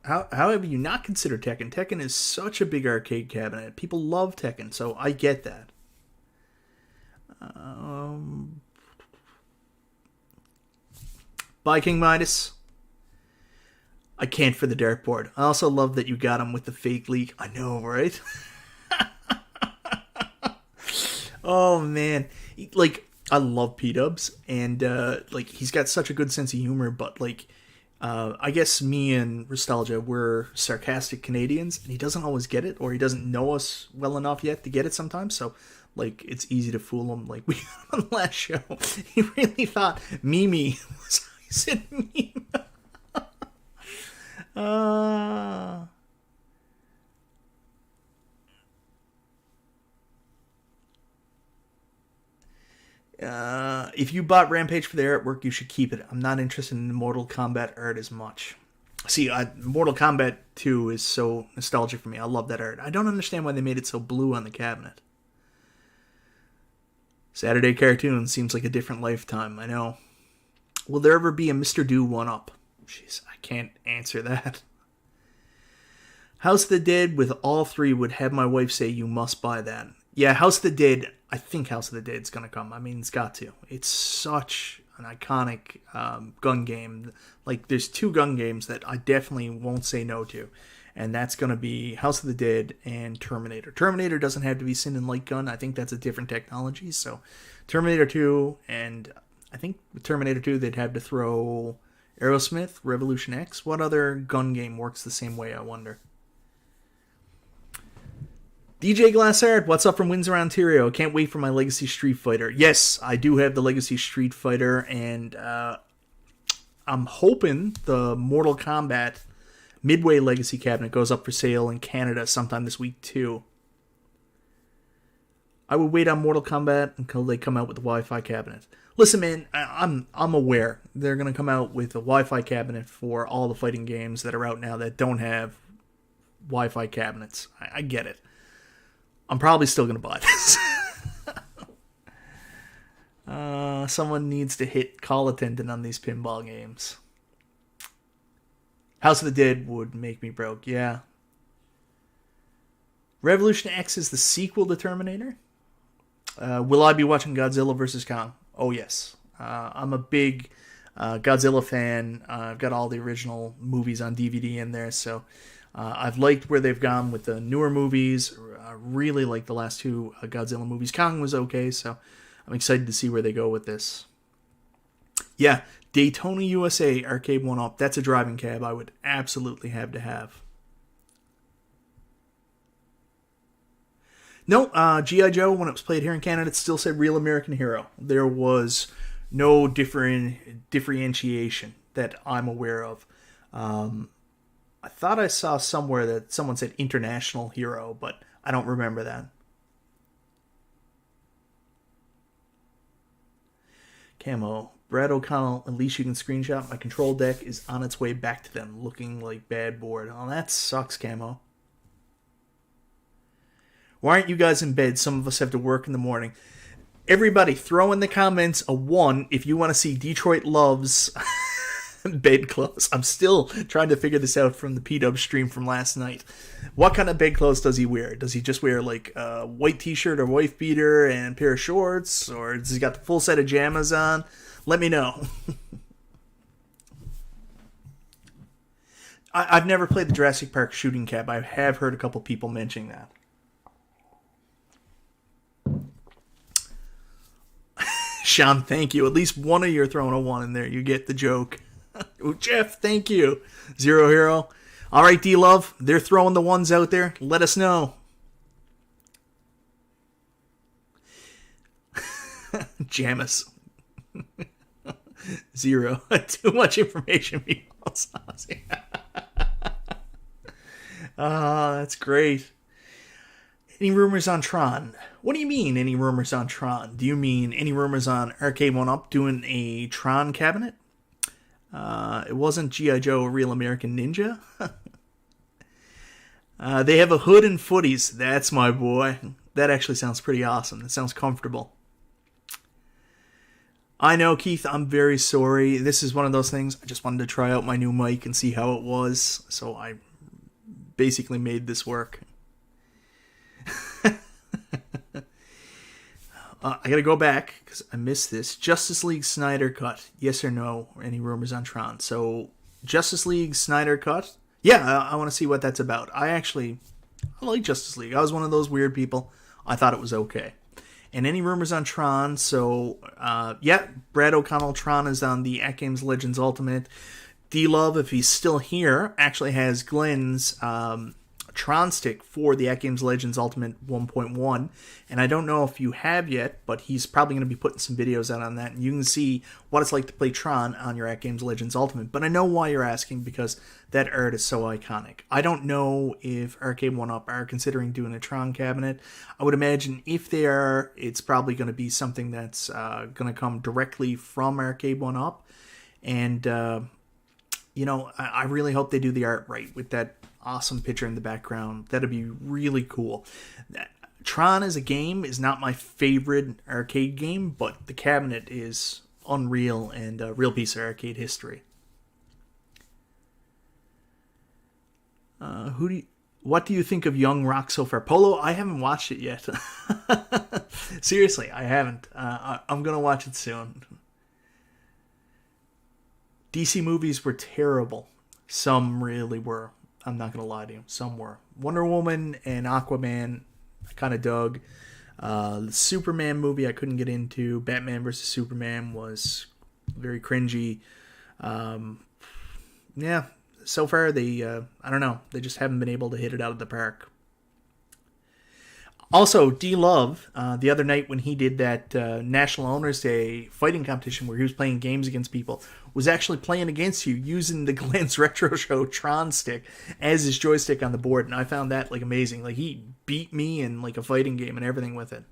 how have you not considered Tekken? Tekken is such a big arcade cabinet. People love Tekken, so I get that. Bye, King Midas. I can't for the dartboard. I also love that you got him with the fake leak. I know, right? Oh, man. Like, I love P-Dubs, and, like, he's got such a good sense of humor, but, like, I guess me and Nostalgia, we're sarcastic Canadians, and he doesn't always get it, or he doesn't know us well enough yet to get it sometimes, so, like, it's easy to fool him. Like, we got him on the last show. He really thought Mimi was... I said meme. If you bought Rampage for the artwork, you should keep it. I'm not interested in Mortal Kombat art as much. See, Mortal Kombat 2 is so nostalgic for me. I love that art. I don't understand why they made it so blue on the cabinet. Saturday Cartoon seems like a different lifetime. I know. Will there ever be a Mr. Do 1-Up? Jeez, I can't answer that. House of the Dead with all three would have my wife say you must buy that. Yeah, House of the Dead, I think House of the Dead's going to come. I mean, it's got to. It's such an iconic gun game. Like, there's two gun games that I definitely won't say no to. And that's going to be House of the Dead and Terminator. Terminator doesn't have to be Sin and Light Gun. I think that's a different technology. So, Terminator 2, and I think with Terminator 2, they'd have to throw Aerosmith, Revolution X. What other gun game works the same way, I wonder? DJ Glassard, what's up from Windsor, Ontario? Can't wait for my Legacy Street Fighter. Yes, I do have the Legacy Street Fighter, and I'm hoping the Mortal Kombat Midway Legacy cabinet goes up for sale in Canada sometime this week, too. I would wait on Mortal Kombat until they come out with the Wi-Fi cabinet. Listen, man, I'm aware they're going to come out with a Wi-Fi cabinet for all the fighting games that are out now that don't have Wi-Fi cabinets. I get it. I'm probably still going to buy this. Someone needs to hit call attendant on these pinball games. House of the Dead would make me broke, yeah. Revolution X is the sequel to Terminator. Will I be watching Godzilla vs. Kong? Oh, yes. I'm a big Godzilla fan. I've got all the original movies on DVD in there, so I've liked where they've gone with the newer movies. I really like the last two Godzilla movies. Kong was okay, so I'm excited to see where they go with this. Yeah, Daytona USA Arcade1Up. That's a driving cab I would absolutely have to have. No, G.I. Joe, when it was played here in Canada, it still said Real American Hero. There was no differentiation that I'm aware of. I thought I saw somewhere that someone said International Hero, but I don't remember that. Camo. Brad O'Connell, at least you can screenshot. My control deck is on its way back to them, looking like bad board. Oh, that sucks, Camo. Why aren't you guys in bed? Some of us have to work in the morning. Everybody, throw in the comments a 1 if you want to see Detroit Love's bedclothes. I'm still trying to figure this out from the P-Dub stream from last night. What kind of bedclothes does he wear? Does he just wear like a white t-shirt or wife beater and a pair of shorts? Or does he got the full set of jammas on? Let me know. I've never played the Jurassic Park shooting cab. I have heard a couple people mentioning that. Sean, thank you. At least one of you are throwing a 1 in there. You get the joke. Oh, Jeff, thank you. Zero Hero. All right, D-Love. They're throwing the 1s out there. Let us know. Jamis. 0. Too much information. That's great. Any rumors on Tron? What do you mean, any rumors on Tron? Do you mean any rumors on Arcade1Up doing a Tron cabinet? It wasn't G.I. Joe, a Real American Ninja. They have a hood and footies. That's my boy. That actually sounds pretty awesome. That sounds comfortable. I know, Keith, I'm very sorry. This is one of those things. I just wanted to try out my new mic and see how it was. So I basically made this work. I gotta go back because I missed this. Justice League Snyder Cut. Yes or no? Or any rumors on Tron? So, Justice League Snyder Cut. Yeah, I want to see what that's about. I like Justice League. I was one of those weird people. I thought it was okay. And any rumors on Tron? So, yeah, Brad O'Connell Tron is on the At Games Legends Ultimate. D-Love, if he's still here, actually has Glenn's Tron stick for the At Games Legends Ultimate 1.1, and I don't know if you have yet, but he's probably going to be putting some videos out on that, and you can see what it's like to play Tron on your At Games Legends Ultimate. But I know why you're asking, because that art is so iconic. I don't know if Arcade1Up are considering doing a Tron cabinet. I would imagine if they are, it's probably going to be something that's going to come directly from Arcade1Up, and I really hope they do the art right with that awesome picture in the background. That'd be really cool. Tron as a game is not my favorite arcade game, but the cabinet is unreal and a real piece of arcade history. What do you think of Young Rock so far? Polo, I haven't watched it yet. Seriously, I haven't. I'm going to watch it soon. DC movies were terrible. Some really were. I'm not going to lie to you. Some were. Wonder Woman and Aquaman, I kind of dug. The Superman movie I couldn't get into. Batman vs. Superman was very cringy. Yeah, so far they, I don't know. They just haven't been able to hit it out of the park. Also, D-Love, the other night when he did that National Owners Day fighting competition where he was playing games against people, was actually playing against you using the Glenn's Retro Show Tron stick as his joystick on the board, and I found that amazing. He beat me in a fighting game and everything with it.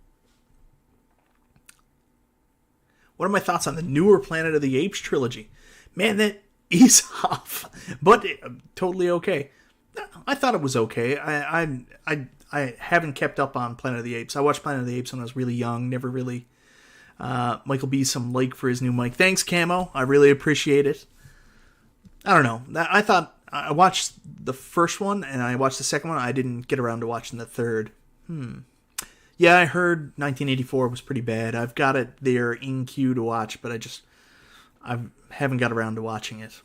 What are my thoughts on the newer Planet of the Apes trilogy? Man, that is off, but totally okay. I thought it was okay. I haven't kept up on Planet of the Apes. I watched Planet of the Apes when I was really young. Never really. Michael B. some like for his new mic. Thanks, Camo. I really appreciate it. I don't know. I thought I watched the first one and I watched the second one. I didn't get around to watching the third. Yeah, I heard 1984 was pretty bad. I've got it there in queue to watch, but I haven't got around to watching it.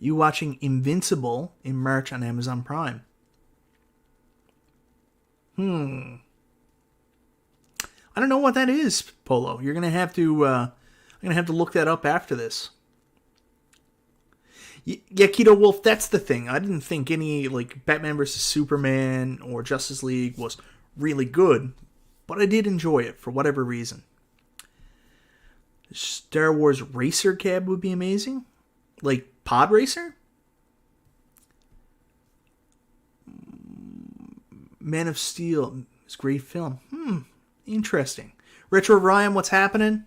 You watching Invincible in March on Amazon Prime? I don't know what that is, Polo. You're gonna have to. I'm gonna have to look that up after this. Yeah, Keto Wolf. That's the thing. I didn't think any Batman vs Superman or Justice League was really good, but I did enjoy it for whatever reason. Star Wars Racer Cab would be amazing, like Pod Racer. Man of Steel is a great film. Interesting. Retro Ryan, what's happening?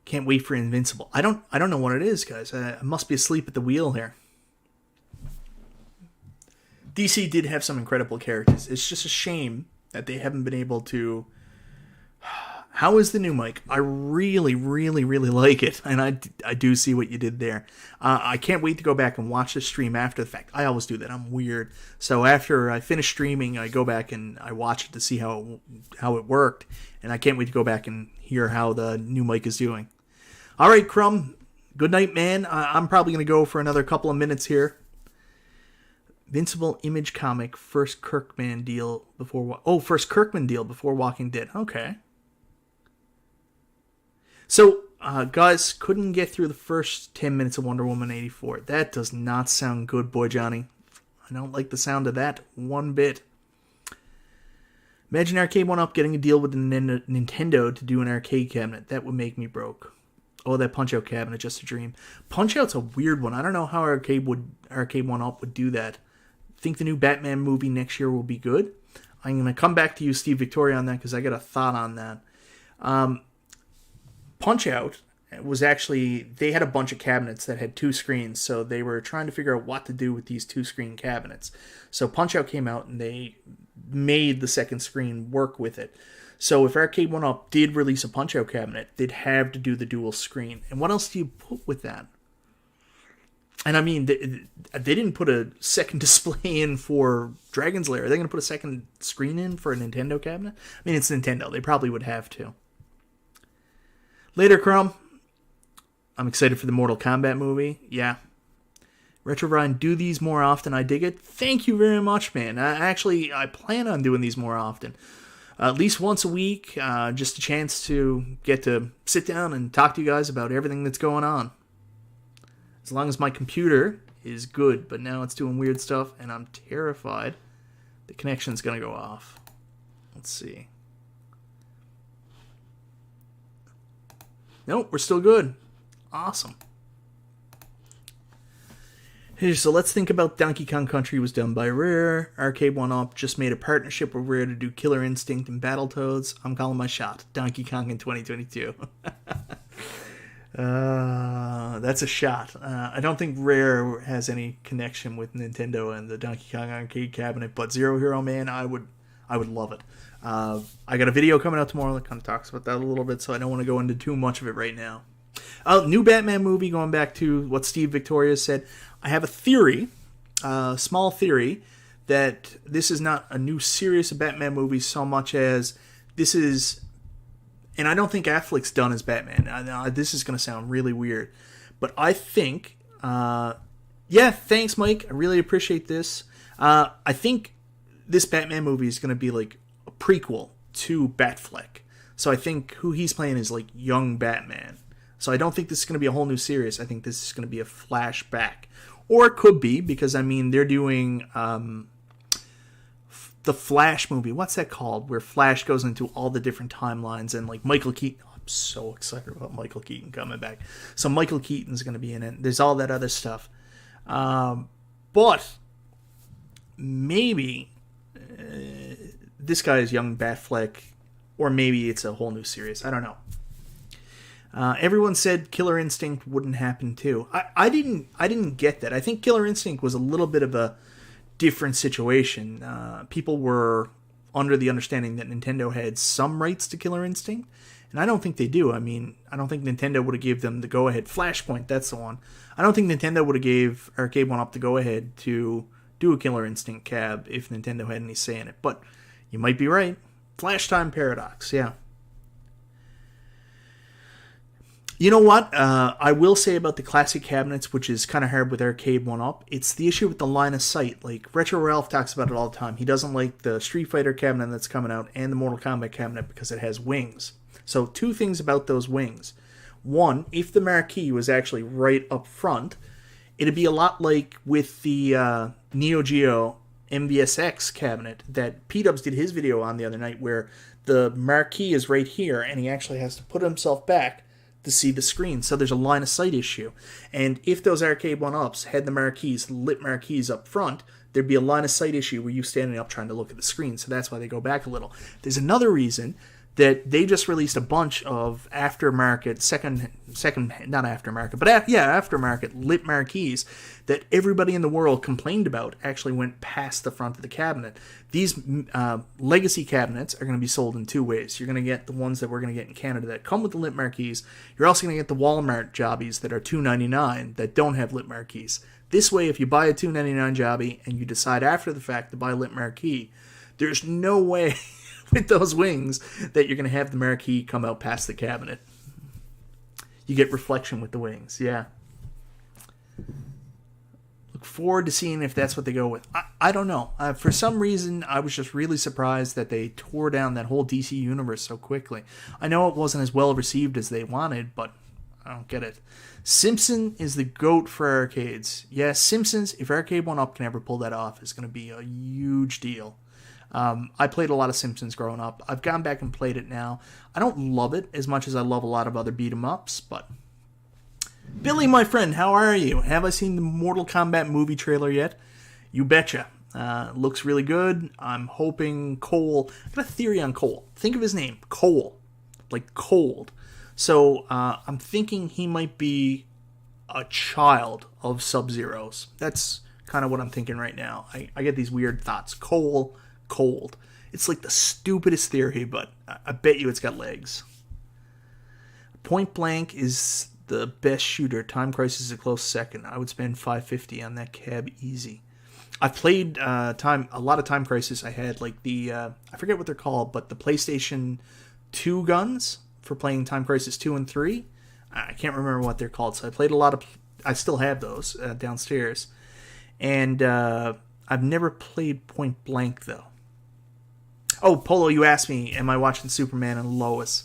Can't wait for Invincible. I don't know what it is, guys. I must be asleep at the wheel here. DC did have some incredible characters. It's just a shame that they haven't been able to. How is the new mic? I really, really, really like it, and I do see what you did there. I can't wait to go back and watch the stream after the fact. I always do that. I'm weird. So after I finish streaming, I go back and I watch it to see how it worked, and I can't wait to go back and hear how the new mic is doing. All right, Crumb. Good night, man. I'm probably going to go for another couple of minutes here. Invincible Image Comic, first Kirkman deal before... first Kirkman deal before Walking Dead. Okay. So, guys, couldn't get through the first 10 minutes of Wonder Woman 84. That does not sound good, boy Johnny. I don't like the sound of that one bit. Imagine Arcade1Up getting a deal with Nintendo to do an arcade cabinet. That would make me broke. Oh, that Punch-Out cabinet, just a dream. Punch-Out's a weird one. I don't know how Arcade1Up would do that. Think the new Batman movie next year will be good? I'm going to come back to you, Steve Victoria, on that because I got a thought on that. Punch-Out was actually, they had a bunch of cabinets that had two screens, so they were trying to figure out what to do with these two-screen cabinets. So Punch-Out came out, and they made the second screen work with it. So if Arcade1Up did release a Punch-Out cabinet, they'd have to do the dual screen. And what else do you put with that? And I mean, they didn't put a second display in for Dragon's Lair. Are they going to put a second screen in for a Nintendo cabinet? I mean, it's Nintendo. They probably would have to. Later, Crumb. I'm excited for the Mortal Kombat movie. Yeah. Retro Ryan, do these more often. I dig it. Thank you very much, man. I plan on doing these more often. At least once a week. Just a chance to get to sit down and talk to you guys about everything that's going on. As long as my computer is good, but now it's doing weird stuff, and I'm terrified the connection's going to go off. Let's see. Nope, we're still good. Awesome. Hey, so let's think about Donkey Kong Country was done by Rare. Arcade1Up just made a partnership with Rare to do Killer Instinct and Battletoads. I'm calling my shot. Donkey Kong in 2022. That's a shot. I don't think Rare has any connection with Nintendo and the Donkey Kong arcade cabinet, but Zero Hero Man, I would love it. I got a video coming out tomorrow that kind of talks about that a little bit, so I don't want to go into too much of it right now. New Batman movie, going back to what Steve Victoria said. I have a theory, small theory, that this is not a new series of Batman movies so much as this is. And I don't think Affleck's done as Batman. This is going to sound really weird. But I think... yeah, thanks, Mike. I really appreciate this. I think this Batman movie is going to be like a prequel to Batfleck. So I think who he's playing is like young Batman. So I don't think this is going to be a whole new series. I think this is going to be a flashback. Or it could be, because, I mean, they're doing... the Flash movie, what's that called? Where Flash goes into all the different timelines and like Michael Keaton. Oh, I'm so excited about Michael Keaton coming back. So Michael Keaton's going to be in it. There's all that other stuff. But maybe this guy is young Batfleck, or maybe it's a whole new series. I don't know. Everyone said Killer Instinct wouldn't happen too. I didn't get that. I think Killer Instinct was a little bit of a different situation. People were under the understanding that Nintendo had some rights to Killer Instinct, and I don't think they do. I mean, I don't think Nintendo would have gave them the go-ahead. Flashpoint, that's the one. I don't think Nintendo would have gave Arcade1Up the go-ahead to do a Killer Instinct cab if Nintendo had any say in it, but you might be right. Flash Time Paradox, yeah. You know what? I will say about the classic cabinets, which is kind of hard with Arcade1Up, it's the issue with the line of sight. Like, Retro Ralph talks about it all the time. He doesn't like the Street Fighter cabinet that's coming out and the Mortal Kombat cabinet because it has wings. So, two things about those wings. One, if the marquee was actually right up front, it'd be a lot like with the Neo Geo MVSX cabinet that P-Dubs did his video on the other night, where the marquee is right here and he actually has to put himself back to see the screen, so there's a line of sight issue. And if those Arcade1Ups had the marquees, lit marquees up front, there'd be a line of sight issue where you standing up trying to look at the screen, so that's why they go back a little. There's another reason that they just released a bunch of aftermarket, aftermarket lit marquees that everybody in the world complained about actually went past the front of the cabinet. These legacy cabinets are going to be sold in two ways. You're going to get the ones that we're going to get in Canada that come with the lit marquees. You're also going to get the Walmart jobbies that are $2.99 that don't have lit marquees. This way, if you buy a $2.99 jobby and you decide after the fact to buy a lit marquee, there's no way with those wings that you're going to have the marquee come out past the cabinet. You get reflection with the wings, yeah. Look forward to seeing if that's what they go with. I don't know. For some reason, I was just really surprised that they tore down that whole DC universe so quickly. I know it wasn't as well received as they wanted, but I don't get it. Simpson is the GOAT for arcades. Yeah, Simpsons, if Arcade1Up can ever pull that off, is going to be a huge deal. I played a lot of Simpsons growing up. I've gone back and played it now. I don't love it as much as I love a lot of other beat-em-ups, but... Billy, my friend, how are you? Have I seen the Mortal Kombat movie trailer yet? You betcha. Looks really good. I'm hoping Cole... I've got a theory on Cole. Think of his name. Cole. Like cold. So, I'm thinking he might be a child of Sub-Zero's. That's kind of what I'm thinking right now. I get these weird thoughts. Cole... cold. It's like the stupidest theory, but I bet you it's got legs. Point Blank is the best shooter. Time Crisis is a close second. I would spend $550 on that cab easy. I've played a lot of Time Crisis. I had like the I forget what they're called, but the PlayStation 2 guns for playing Time Crisis 2 and 3. I can't remember what they're called. So I played a lot of. I still have those downstairs, and I've never played Point Blank though. Oh, Polo, you asked me, am I watching Superman and Lois?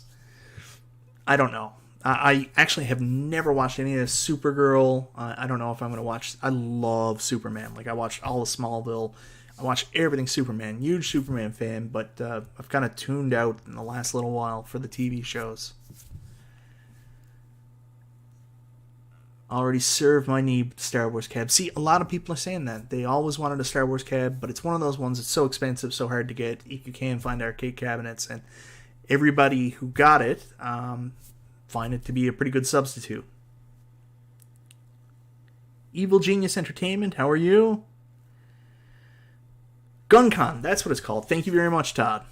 I don't know. I actually have never watched any of Supergirl. I don't know if I'm going to watch. I love Superman. Like, I watched all of Smallville. I watched everything Superman. Huge Superman fan, but I've kind of tuned out in the last little while for the TV shows. Already served my need, Star Wars cab. See, a lot of people are saying that. They always wanted a Star Wars cab, but it's one of those ones that's so expensive, so hard to get. You can find arcade cabinets, and everybody who got it find it to be a pretty good substitute. Evil Genius Entertainment, how are you? GunCon, that's what it's called. Thank you very much, Todd.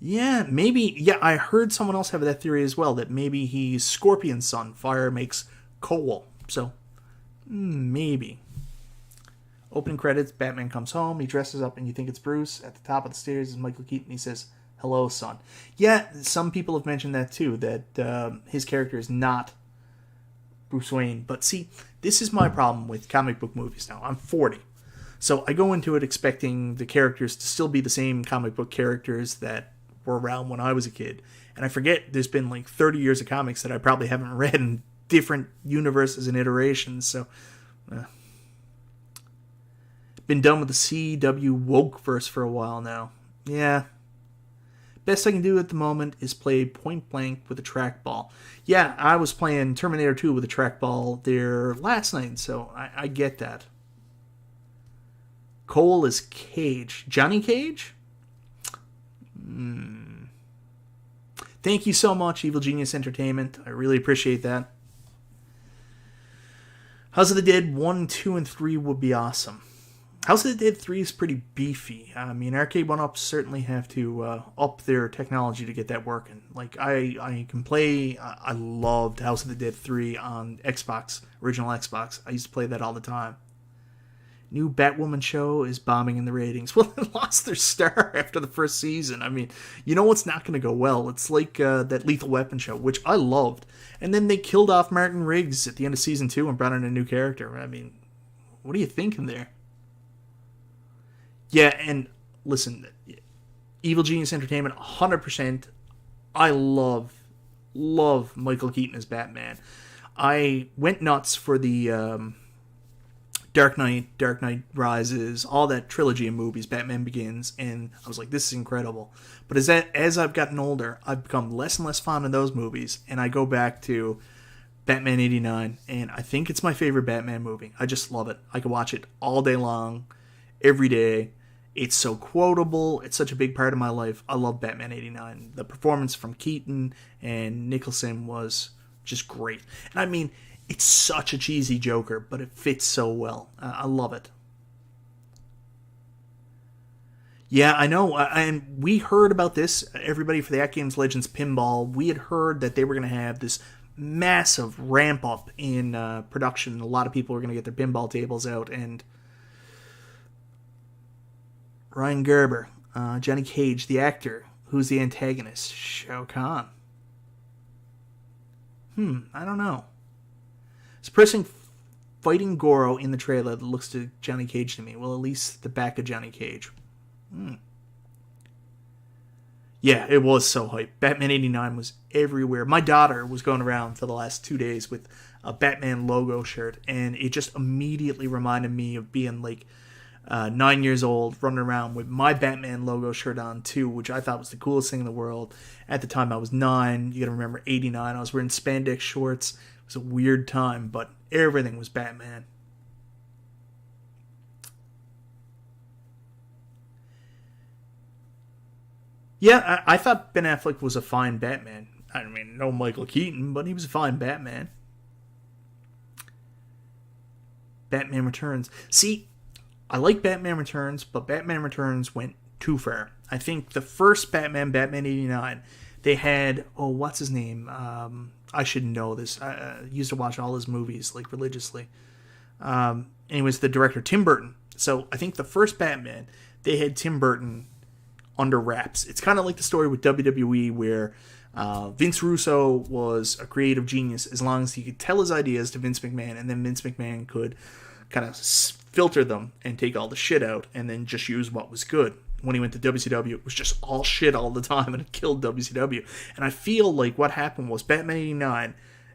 Yeah, maybe. Yeah, I heard someone else have that theory as well, that maybe he's Scorpion's son. Fire makes coal. So, maybe. Opening credits, Batman comes home, he dresses up and you think it's Bruce. At the top of the stairs is Michael Keaton, he says, hello, son. Yeah, some people have mentioned that too, that his character is not Bruce Wayne. But see, this is my problem with comic book movies now. I'm 40. So I go into it expecting the characters to still be the same comic book characters that were around when I was a kid. And I forget there's been like 30 years of comics that I probably haven't read in different universes and iterations. So, been done with the CW Wokeverse for a while now. Yeah. Best I can do at the moment is play Point Blank with a trackball. Yeah, I was playing Terminator 2 with a trackball there last night, so I get that. Cole is Cage. Johnny Cage? Thank you so much, Evil Genius Entertainment. I really appreciate that. House of the Dead 1, 2, and 3 would be awesome. House of the Dead 3 is pretty beefy. I mean, Arcade1Up certainly have to up their technology to get that working. Like, I can play. I loved House of the Dead 3 on Xbox, original Xbox. I used to play that all the time. New Batwoman show is bombing in the ratings. Well, they lost their star after the first season. I mean, you know what's not going to go well? It's like that Lethal Weapon show, which I loved. And then they killed off Martin Riggs at the end of season 2 and brought in a new character. I mean, what are you thinking there? Yeah, and listen, Evil Genius Entertainment, 100%. I love Michael Keaton as Batman. I went nuts for the Dark Knight Rises, all that trilogy of movies, Batman Begins, and I was like, this is incredible. But as I've gotten older, I've become less and less fond of those movies, and I go back to Batman 89, and I think it's my favorite Batman movie. I just love it. I could watch it all day long, every day. It's so quotable. It's such a big part of my life. I love Batman 89. The performance from Keaton and Nicholson was just great. And I mean, it's such a cheesy Joker, but it fits so well. I love it. Yeah, I know. And we heard about this, everybody, for the At Games Legends Pinball. We had heard that they were going to have this massive ramp up in production. A lot of people were going to get their pinball tables out, and Ryan Gerber, Johnny Cage, the actor, who's the antagonist? Shao Kahn. I don't know. It's a person fighting Goro in the trailer that looks to Johnny Cage to me. Well, at least the back of Johnny Cage. Yeah, it was so hype. Batman 89 was everywhere. My daughter was going around for the last 2 days with a Batman logo shirt, and it just immediately reminded me of being like 9 years old, running around with my Batman logo shirt on too, which I thought was the coolest thing in the world. At the time I was 9, you gotta remember 89, I was wearing spandex shorts. It was a weird time, but everything was Batman. Yeah, I thought Ben Affleck was a fine Batman. I mean, no Michael Keaton, but he was a fine Batman. Batman Returns. See, I like Batman Returns, but Batman Returns went too far. I think the first Batman, Batman 89, they had, oh, what's his name? I should know this. I used to watch all his movies, like, religiously. And he was the director, Tim Burton. So I think the first Batman, they had Tim Burton under wraps. It's kind of like the story with WWE where Vince Russo was a creative genius as long as he could tell his ideas to Vince McMahon, and then Vince McMahon could kind of filter them and take all the shit out and then just use what was good. When he went to WCW, it was just all shit all the time, and it killed WCW. And I feel like what happened was Batman 89,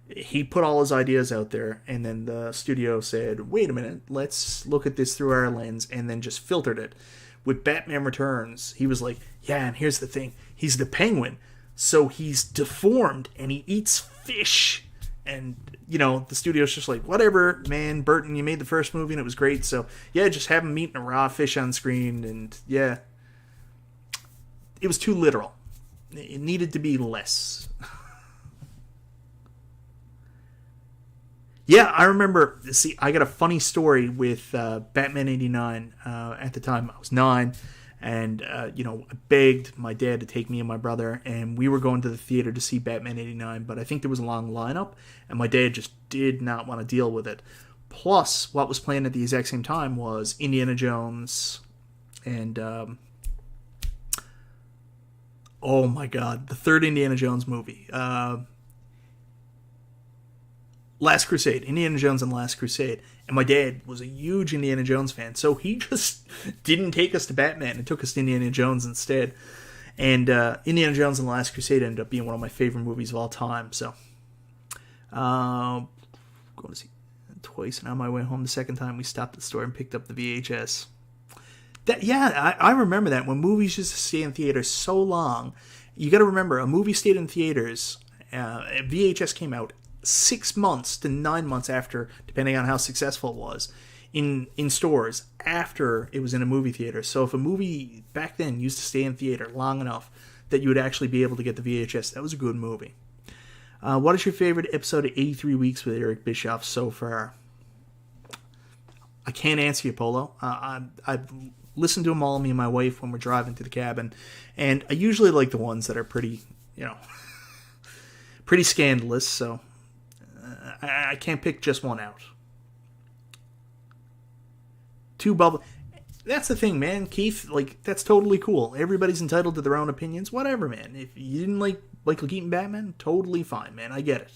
he put all his ideas out there, and then the studio said, wait a minute, let's look at this through our lens, and then just filtered it. With Batman Returns, he was like, yeah, and here's the thing, he's the Penguin, so he's deformed, and he eats fish. And, you know, the studio's just like, whatever, man, Burton, you made the first movie, and it was great, so, yeah, just have him eating a raw fish on screen, and, yeah. It was too literal. It needed to be less. Yeah, I remember. See, I got a funny story with Batman 89. At the time, I was 9, and I begged my dad to take me and my brother, and we were going to the theater to see Batman 89. But I think there was a long lineup, and my dad just did not want to deal with it. Plus, what was playing at the exact same time was Indiana Jones, and oh my God, the third Indiana Jones movie. Last Crusade. Indiana Jones and Last Crusade. And my dad was a huge Indiana Jones fan, so he just didn't take us to Batman and took us to Indiana Jones instead. And Indiana Jones and the Last Crusade ended up being one of my favorite movies of all time. So, going to see it twice, and on my way home the second time, we stopped at the store and picked up the VHS. I remember that. When movies used to stay in theaters so long, you got to remember, a movie stayed in theaters, VHS came out 6 months to 9 months after, depending on how successful it was, in stores after it was in a movie theater. So if a movie back then used to stay in theater long enough that you would actually be able to get the VHS, that was a good movie. What is your favorite episode of 83 Weeks with Eric Bischoff so far? I can't answer you, Polo. I've listened to them all, me and my wife, when we're driving to the cabin, and I usually like the ones that are pretty, pretty scandalous, so I can't pick just one out. Two bubble. That's the thing, man. Keith, that's totally cool. Everybody's entitled to their own opinions. Whatever, man. If you didn't like Michael Keaton Batman, totally fine, man. I get it.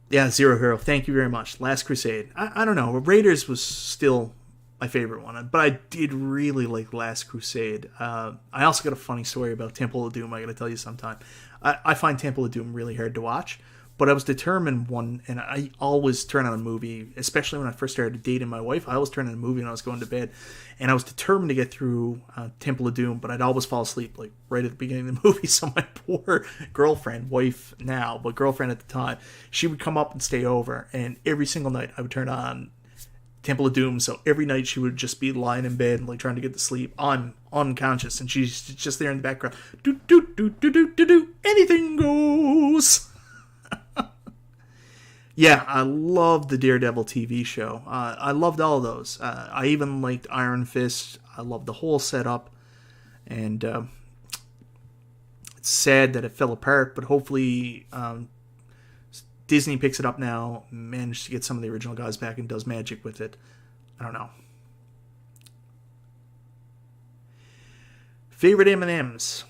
Yeah, Zero Hero. Thank you very much. Last Crusade. I don't know. Raiders was still my favorite one, but I did really like Last Crusade. I also got a funny story about Temple of Doom I got to tell you sometime. I find Temple of Doom really hard to watch, but I was determined and I always turn on a movie, especially when I first started dating my wife. I always turn on a movie when I was going to bed, and I was determined to get through Temple of Doom, but I'd always fall asleep right at the beginning of the movie. So my poor girlfriend, wife now, but girlfriend at the time, she would come up and stay over, and every single night I would turn on Temple of Doom. So every night she would just be lying in bed trying to get to sleep. I'm unconscious, and she's just there in the background. Do do do do do do do. Anything goes. Yeah, I loved the Daredevil TV show. I loved all of those. I even liked Iron Fist. I loved the whole setup. And it's sad that it fell apart, but hopefully Disney picks it up now, managed to get some of the original guys back and does magic with it. I don't know. Favorite M&Ms?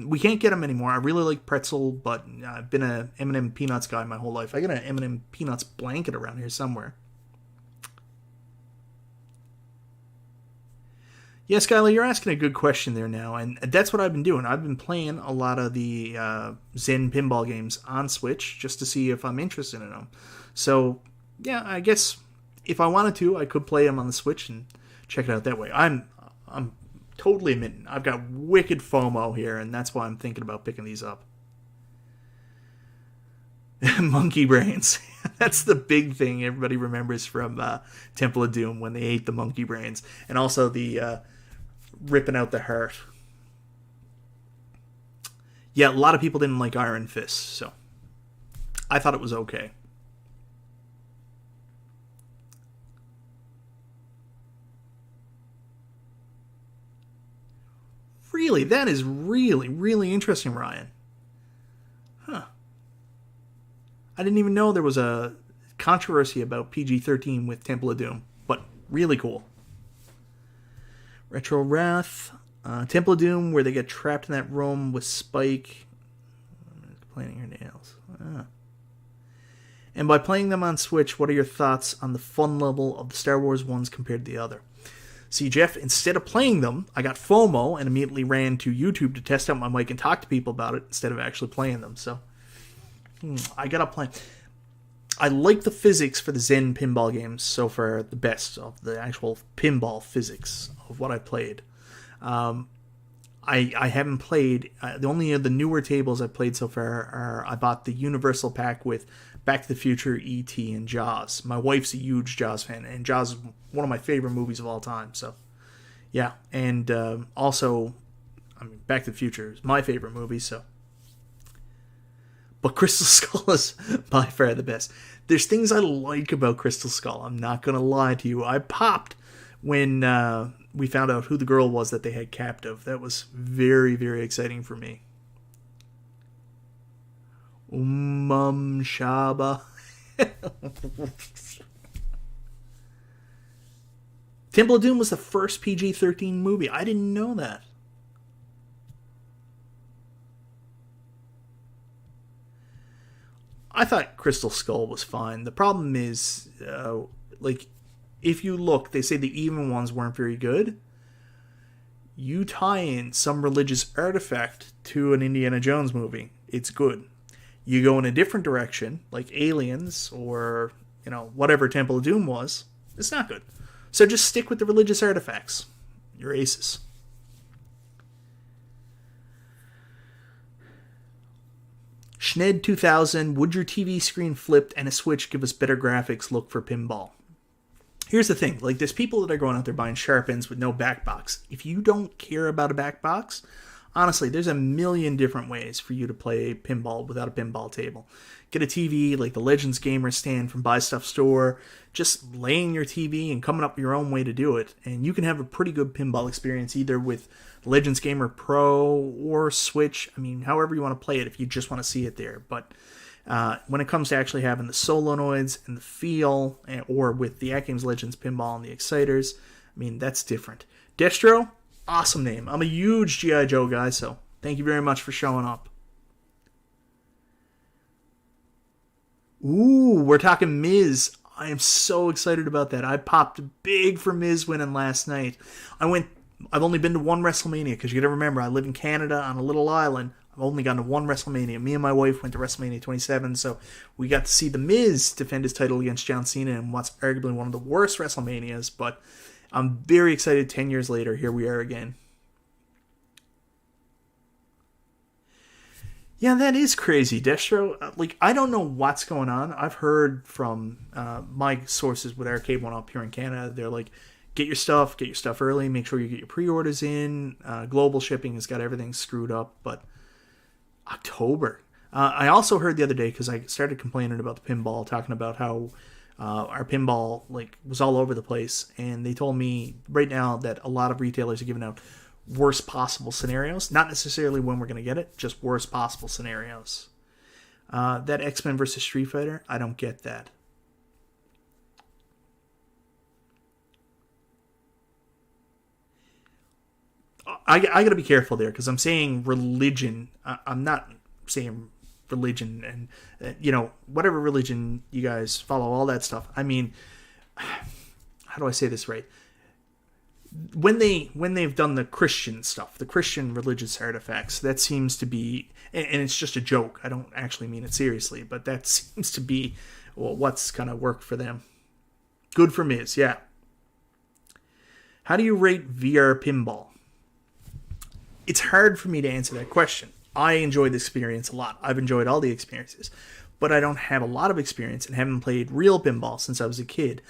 We can't get them anymore. I really like pretzel, but I've been a M&M Peanuts guy my whole life. I got an M&M Peanuts blanket around here somewhere. Yeah, Skylar, you're asking a good question there now, and that's what I've been doing. I've been playing a lot of the Zen pinball games on Switch just to see if I'm interested in them. So, yeah, I guess if I wanted to, I could play them on the Switch and check it out that way. I'm totally admitting I've got wicked FOMO here, and that's why I'm thinking about picking these up. Monkey brains. That's the big thing everybody remembers from Temple of Doom, when they ate the monkey brains. And also the ripping out the heart. Yeah, a lot of people didn't like Iron Fist, so I thought it was okay. Really? That is really, really interesting, Ryan. Huh. I didn't even know there was a controversy about PG-13 with Temple of Doom, but really cool. Retro Wrath. Temple of Doom, where they get trapped in that room with Spike. Painting her nails. And by playing them on Switch, what are your thoughts on the fun level of the Star Wars ones compared to the other? See, Jeff, instead of playing them, I got FOMO and immediately ran to YouTube to test out my mic and talk to people about it instead of actually playing them. So, I got to play. I like the physics for the Zen pinball games so far, the best of the actual pinball physics of what I played. I haven't played, the only of the newer tables I've played so far are, I bought the Universal Pack with Back to the Future, E.T., and Jaws. My wife's a huge Jaws fan, and Jaws is one of my favorite movies of all time, so, yeah. And also, I mean, Back to the Future is my favorite movie, so. But Crystal Skull is by far the best. There's things I like about Crystal Skull, I'm not going to lie to you. I popped when we found out who the girl was that they had captive. That was very, very exciting for me. Shaba. Temple of Doom was the first PG-13 movie. I didn't know that. I thought Crystal Skull was fine. The problem is, if you look, they say the even ones weren't very good. You tie in some religious artifact to an Indiana Jones movie, it's good. You go in a different direction, like Aliens or, whatever Temple of Doom was, it's not good. So just stick with the religious artifacts. You're aces. Schned 2000, would your TV screen flipped and a Switch give us better graphics look for pinball? Here's the thing, there's people that are going out there buying Sharpens with no back box. If you don't care about a back box, honestly, there's a million different ways for you to play pinball without a pinball table. Get a TV like the Legends Gamer stand from Buy Stuff Store, just laying your TV and coming up with your own way to do it, and you can have a pretty good pinball experience either with Legends Gamer Pro or Switch. I mean, however you want to play it if you just want to see it there. But when it comes to actually having the solenoids and the feel, or with the At Games Legends pinball and the exciters, I mean, that's different. Destro, awesome name. I'm a huge G.I. Joe guy, so thank you very much for showing up. Ooh, we're talking Miz. I am so excited about that. I popped big for Miz winning last night. I've only been to one WrestleMania, because you gotta remember, I live in Canada on a little island. I've only gone to one WrestleMania. Me and my wife went to WrestleMania 27, so we got to see The Miz defend his title against John Cena in what's arguably one of the worst WrestleManias, but I'm very excited 10 years later. Here we are again. Yeah, that is crazy, Destro. I don't know what's going on. I've heard from my sources with Arcade1Up here in Canada. They're like, get your stuff early, make sure you get your pre-orders in. Global shipping has got everything screwed up, but October. I also heard the other day, because I started complaining about the pinball, talking about how our pinball was all over the place, and they told me right now that a lot of retailers are giving out worst possible scenarios. Not necessarily when we're going to get it, just worst possible scenarios. That X-Men versus Street Fighter, I don't get that. I got to be careful there, because I'm saying religion. I'm not saying religion and, whatever religion you guys follow, all that stuff. I mean, how do I say this right? When they've done the Christian stuff, the Christian religious artifacts, that seems to be, and it's just a joke, I don't actually mean it seriously, but that seems to be what's kind of worked for them. Good for Miz, yeah. How do you rate VR pinball? It's hard for me to answer that question. I enjoyed the experience a lot. I've enjoyed all the experiences. But I don't have a lot of experience and haven't played real pinball since I was a kid.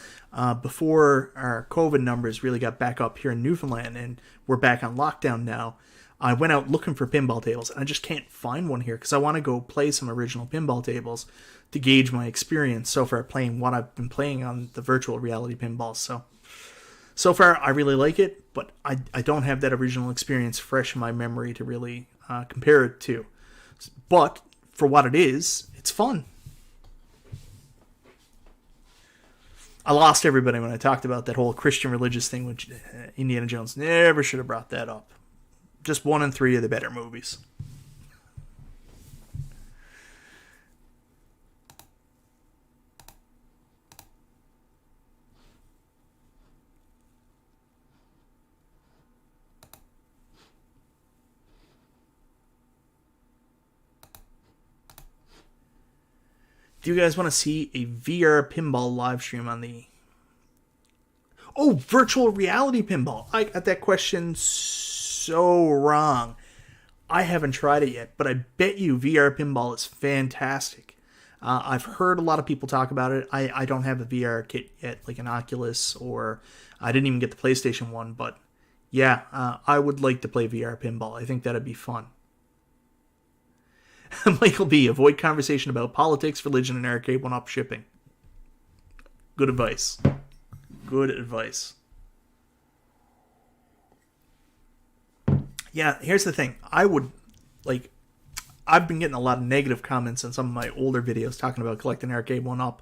Before our COVID numbers really got back up here in Newfoundland and we're back on lockdown now, I went out looking for pinball tables, and I just can't find one here because I want to go play some original pinball tables to gauge my experience so far playing what I've been playing on the virtual reality pinballs. So So far, I really like it, but I don't have that original experience fresh in my memory to really compare it to. But for what it is, it's fun. I lost everybody when I talked about that whole Christian religious thing, which Indiana Jones never should have brought that up. Just 1 and 3 of the better movies. Do you guys want to see a VR pinball live stream on the... Oh, virtual reality pinball. I got that question so wrong. I haven't tried it yet, but I bet you VR pinball is fantastic. I've heard a lot of people talk about it. I don't have a VR kit yet, like an Oculus, or I didn't even get the PlayStation 1, but yeah, I would like to play VR pinball. I think that'd be fun. Michael B. Avoid conversation about politics, religion, and Arcade1Up shipping. Good advice. Good advice. Yeah, here's the thing. I've been getting a lot of negative comments on some of my older videos talking about collecting Arcade1Up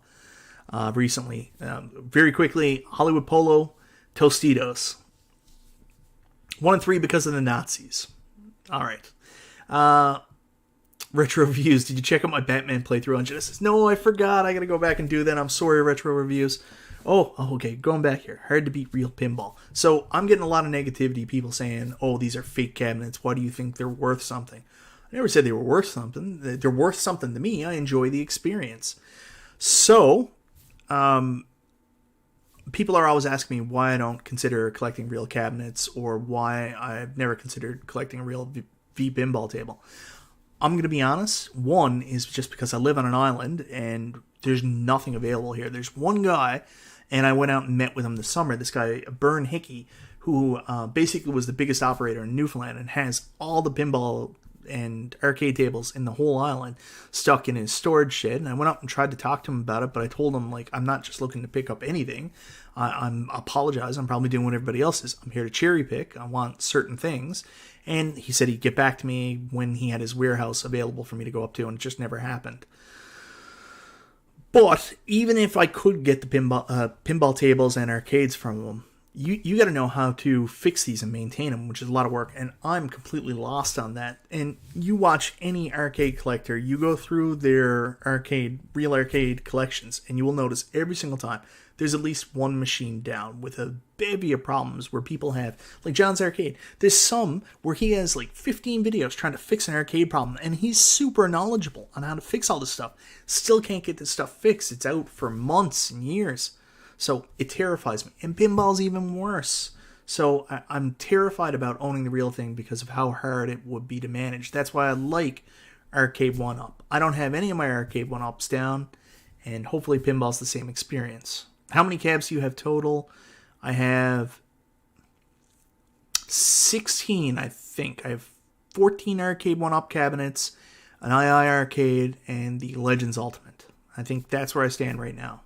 recently. Very quickly, Hollywood Polo, Tostitos. 1 and 3 because of the Nazis. All right. Retro Reviews, did you check out my Batman playthrough on Genesis? No, I forgot. I gotta go back and do that. I'm sorry, Retro Reviews. Oh, okay, going back here. Hard to beat real pinball. So I'm getting a lot of negativity, people saying, oh, these are fake cabinets. Why do you think they're worth something? I never said they were worth something. They're worth something to me. I enjoy the experience. So, people are always asking me why I don't consider collecting real cabinets or why I've never considered collecting a real V pinball table. I'm going to be honest. One is just because I live on an island and there's nothing available here. There's one guy, and I went out and met with him this summer. This guy, Bern Hickey, who basically was the biggest operator in Newfoundland and has all the pinball and arcade tables in the whole island stuck in his storage shed. And I went up and tried to talk to him about it, but I told him, like, I'm not just looking to pick up anything. I apologize. I'm probably doing what everybody else is. I'm here to cherry pick. I want certain things. And he said he'd get back to me when he had his warehouse available for me to go up to, and it just never happened. But even if I could get the pinball tables and arcades from them, you got to know how to fix these and maintain them, which is a lot of work, and I'm completely lost on that. And you watch any arcade collector, you go through their real arcade collections, and you will notice every single time there's at least one machine down with a bevy of problems where people have, like John's Arcade, there's some where he has like 15 videos trying to fix an arcade problem, and he's super knowledgeable on how to fix all this stuff. Still can't get this stuff fixed. It's out for months and years. So it terrifies me. And pinball's even worse. So I'm terrified about owning the real thing because of how hard it would be to manage. That's why I like Arcade1Up. I don't have any of my Arcade1Ups down, and hopefully pinball's the same experience. How many cabs do you have total? I have 16, I think. I have 14 Arcade1Up cabinets, an II arcade, and the Legends Ultimate. I think that's where I stand right now.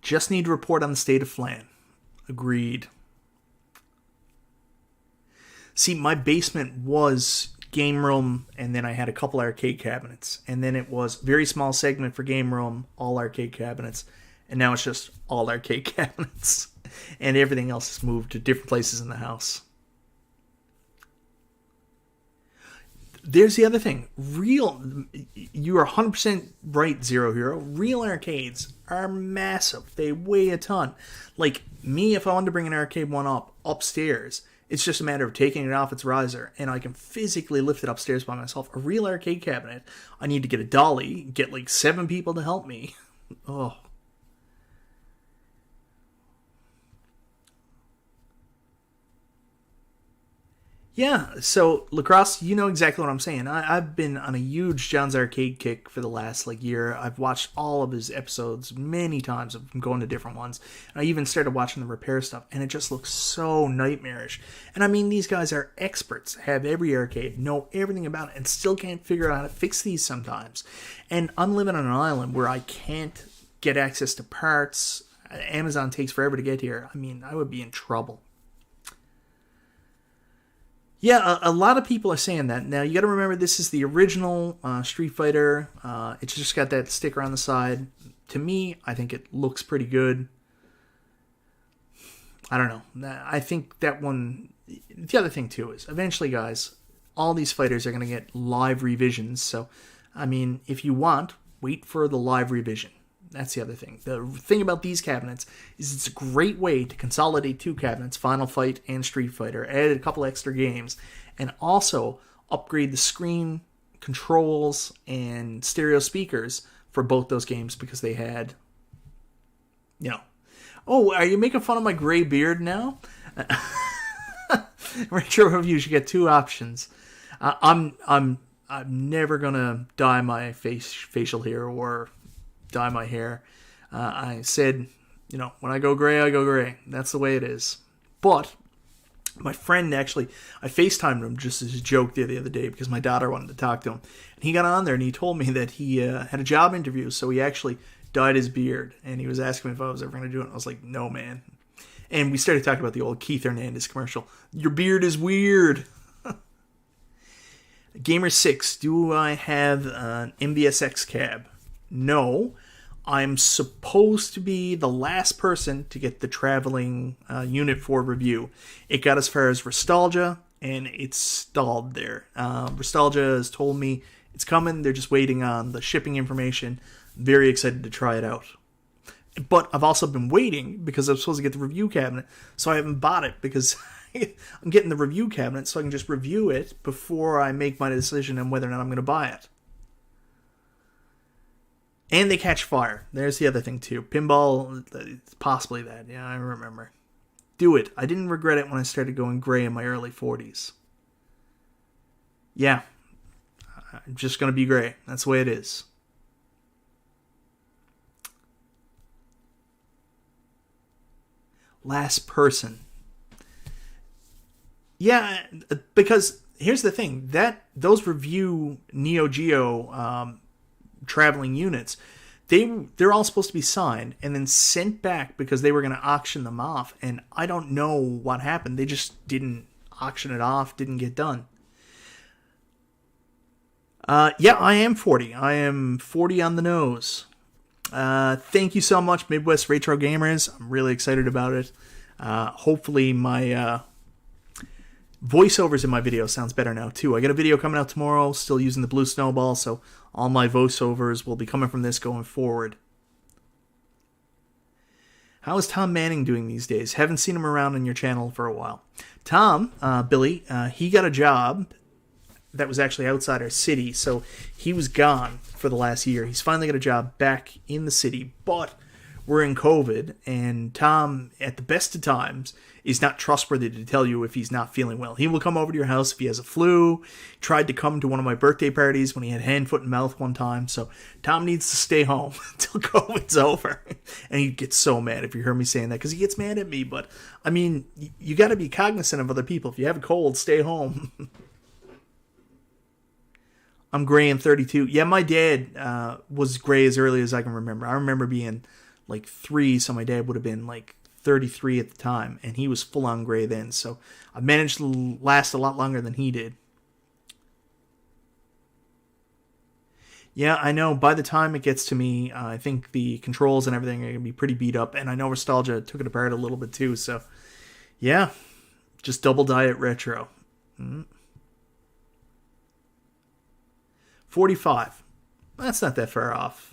Just need to report on the state of Flan. Agreed. See, my basement was game room, and then I had a couple arcade cabinets. And then it was very small segment for game room, all arcade cabinets. And now it's just all arcade cabinets. And everything else has moved to different places in the house. There's the other thing. You are 100% right, Zero Hero. Real arcades are massive. They weigh a ton. Like me, if I wanted to bring an Arcade1Up upstairs, it's just a matter of taking it off its riser, and I can physically lift it upstairs by myself. A real arcade cabinet, I need to get a dolly, get like 7 people to help me. Oh. Yeah, so Lacrosse, you know exactly what I'm saying. I've been on a huge John's Arcade kick for the last year. I've watched all of his episodes many times. I've been going to different ones. And I even started watching the repair stuff, and it just looks so nightmarish. And I mean, these guys are experts, have every arcade, know everything about it, and still can't figure out how to fix these sometimes. And I'm living on an island where I can't get access to parts. Amazon takes forever to get here, I mean, I would be in trouble. Yeah, a lot of people are saying that. Now, you got to remember, this is the original Street Fighter. It's just got that sticker on the side. To me, I think it looks pretty good. I don't know. I think that one... The other thing, too, is eventually, guys, all these fighters are going to get live revisions. So, I mean, if you want, wait for the live revision. That's the other thing. The thing about these cabinets is it's a great way to consolidate two cabinets, Final Fight and Street Fighter, add a couple extra games, and also upgrade the screen, controls, and stereo speakers for both those games because they had, you know... Oh, are you making fun of my gray beard now? Retro Review should get two options. I'm never gonna dye my facial hair or dye my hair. I said, you know, when I go gray, I go gray. That's the way it is. But my friend actually, I FaceTimed him just as a joke the other day because my daughter wanted to talk to him. And he got on there and he told me that he had a job interview, so he actually dyed his beard. And he was asking me if I was ever going to do it. And I was like, no, man. And we started talking about the old Keith Hernandez commercial. Your beard is weird. Gamer 6, do I have an MVSX cab? No. I'm supposed to be the last person to get the traveling unit for review. It got as far as Nostalgia, and it's stalled there. Nostalgia has told me it's coming. They're just waiting on the shipping information. Very excited to try it out. But I've also been waiting because I'm supposed to get the review cabinet, so I haven't bought it because I'm getting the review cabinet so I can just review it before I make my decision on whether or not I'm going to buy it. And they catch fire. There's the other thing, too. Pinball, possibly that. Yeah, I remember. Do it. I didn't regret it when I started going gray in my early 40s. Yeah. I'm just going to be gray. That's the way it is. Last person. Yeah, because here's the thing. Those review Neo Geo traveling units, they're all supposed to be signed and then sent back because they were going to auction them off, and I don't know what happened. They just didn't auction it off, didn't get done. Yeah, I am 40. I am 40 on the nose. Thank you so much, Midwest Retro Gamers. I'm really excited about it. Hopefully my voiceovers in my video sounds better now too. I got a video coming out tomorrow, still using the Blue Snowball, so all my voiceovers will be coming from this going forward. How is Tom Manning doing these days? Haven't seen him around on your channel for a while. Tom, Billy, he got a job that was actually outside our city, so he was gone for the last year. He's finally got a job back in the city, but we're in COVID, and Tom, at the best of times, is not trustworthy to tell you if he's not feeling well. He will come over to your house if he has a flu. Tried to come to one of my birthday parties when he had hand, foot, and mouth one time, so Tom needs to stay home until COVID's over. And he gets so mad if you hear me saying that, because he gets mad at me, but, I mean, you got to be cognizant of other people. If you have a cold, stay home. I'm gray and 32. Yeah, my dad was gray as early as I can remember. I remember being like 3, so my dad would have been like 33 at the time, and he was full-on gray then, so I managed to last a lot longer than he did. Yeah, I know, by the time it gets to me, I think the controls and everything are going to be pretty beat up, and I know Nostalgia took it apart a little bit too, so yeah, just double diet retro. 45. That's not that far off.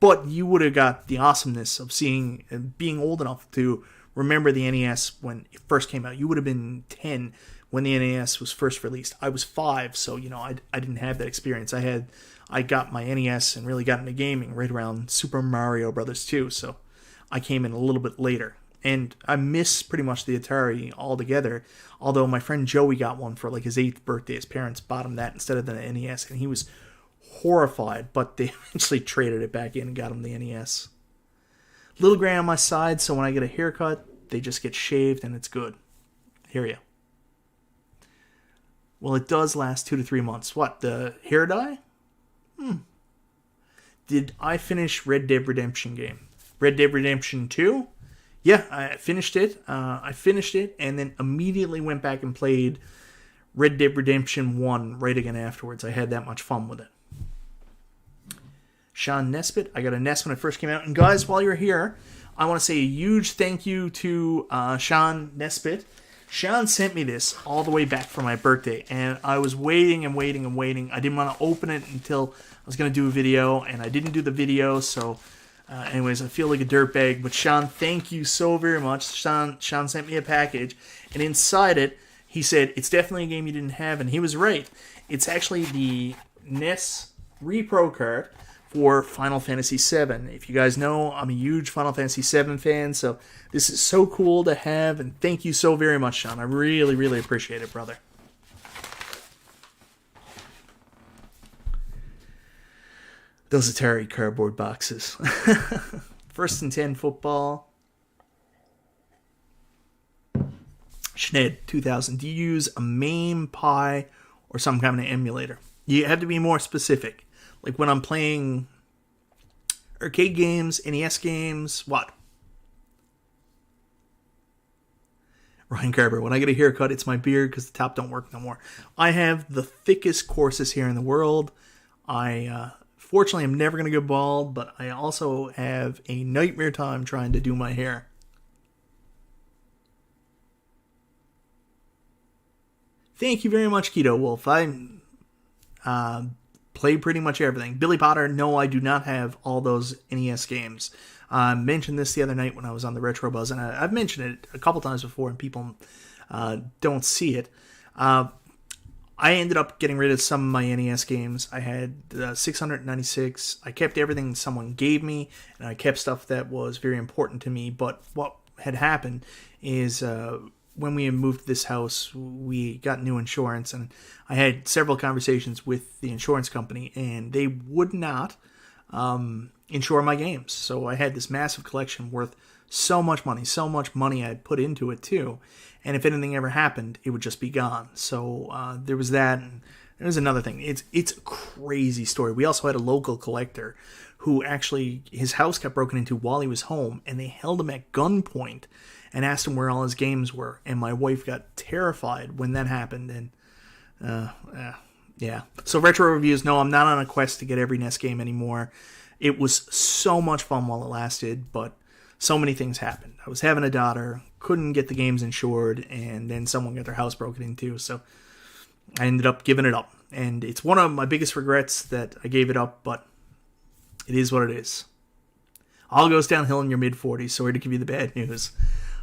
But you would have got the awesomeness of seeing, being old enough to remember the NES when it first came out. You would have been 10 when the NES was first released. I was 5, so, you know, I didn't have that experience. I got my NES and really got into gaming right around Super Mario Brothers 2, so I came in a little bit later. And I miss pretty much the Atari altogether, although my friend Joey got one for like his 8th birthday. His parents bought him that instead of the NES, and he was horrified, but they eventually traded it back in and got him the NES. Little gray on my side, so when I get a haircut, they just get shaved and it's good. Hear ya. Well, it does last 2 to 3 months. What, the hair dye? Did I finish Red Dead Redemption game? Red Dead Redemption 2. Yeah, I finished it. And then immediately went back and played Red Dead Redemption 1 right again afterwards. I had that much fun with it. Sean Nesbitt. I got a NES when it first came out. And guys, while you're here, I want to say a huge thank you to Sean Nesbitt. Sean sent me this all the way back for my birthday, and I was waiting and waiting and waiting. I didn't want to open it until I was going to do a video, and I didn't do the video, so anyways, I feel like a dirtbag. But Sean, thank you so very much. Sean sent me a package, and inside it, he said, it's definitely a game you didn't have, and he was right. It's actually the NES Repro card for Final Fantasy VII. If you guys know, I'm a huge Final Fantasy VII fan, so this is so cool to have, and thank you so very much, Sean. I really, really appreciate it, brother. Those Atari cardboard boxes. First and 10 football. Schned, 2000. Do you use a MAME, Pi, or some kind of emulator? You have to be more specific. Like when I'm playing arcade games, NES games, what? Ryan Garber, when I get a haircut, it's my beard because the top don't work no more. I have the thickest, coarsest hair in the world. Fortunately, I'm never going to go bald, but I also have a nightmare time trying to do my hair. Thank you very much, Keto Wolf. I play pretty much everything. Billy Potter, no, I do not have all those NES games. I mentioned this the other night when I was on the Retro Buzz, and I've mentioned it a couple times before, and people don't see it. I ended up getting rid of some of my NES games. I had 696. I kept everything someone gave me, and I kept stuff that was very important to me. But what had happened is when we moved to this house, we got new insurance, and I had several conversations with the insurance company, and they would not insure my games. So I had this massive collection worth so much money I had put into it too, and if anything ever happened, it would just be gone. So there was that, and there was another thing. It's a crazy story. We also had a local collector who actually, his house got broken into while he was home, and they held him at gunpoint and asked him where all his games were, and my wife got terrified when that happened, and yeah. So Retro Reviews, no, I'm not on a quest to get every NES game anymore. It was so much fun while it lasted, but so many things happened. I was having a daughter, couldn't get the games insured, and then someone got their house broken into, so I ended up giving it up. And it's one of my biggest regrets that I gave it up, but it is what it is. All goes downhill in your mid-40s. Sorry to give you the bad news.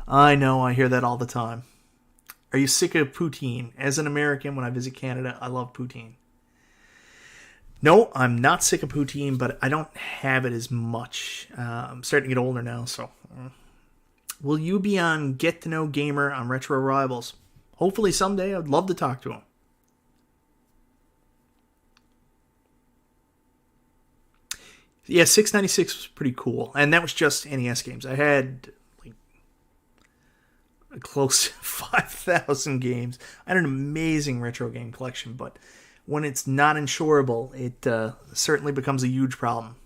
I know, I hear that all the time. Are you sick of poutine? As an American, when I visit Canada, I love poutine. No, I'm not sick of poutine, but I don't have it as much. I'm starting to get older now, so. Will you be on Get to Know Gamer on Retro Rivals? Hopefully someday. I'd love to talk to him. Yeah, 696 was pretty cool, and that was just NES games. I had close to 5,000 games. I had an amazing retro game collection, but when it's not insurable, it certainly becomes a huge problem.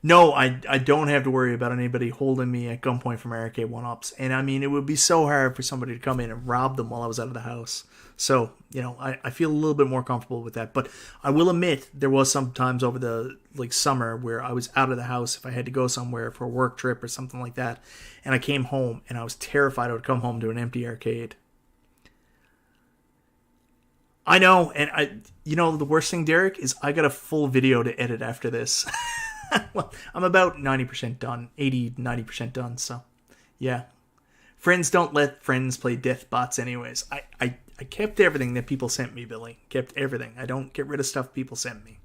No, I don't have to worry about anybody holding me at gunpoint from Arcade1Ups. And I mean, it would be so hard for somebody to come in and rob them while I was out of the house. So, I feel a little bit more comfortable with that. But I will admit, there was some times over the summer where I was out of the house if I had to go somewhere for a work trip or something like that. And I came home and I was terrified I would come home to an empty arcade. I know, and the worst thing, Derek, is I got a full video to edit after this. Well, I'm about 90% done, 90% done, so yeah. Friends don't let friends play death bots anyways. I kept everything that people sent me, Billy. Kept everything. I don't get rid of stuff people sent me.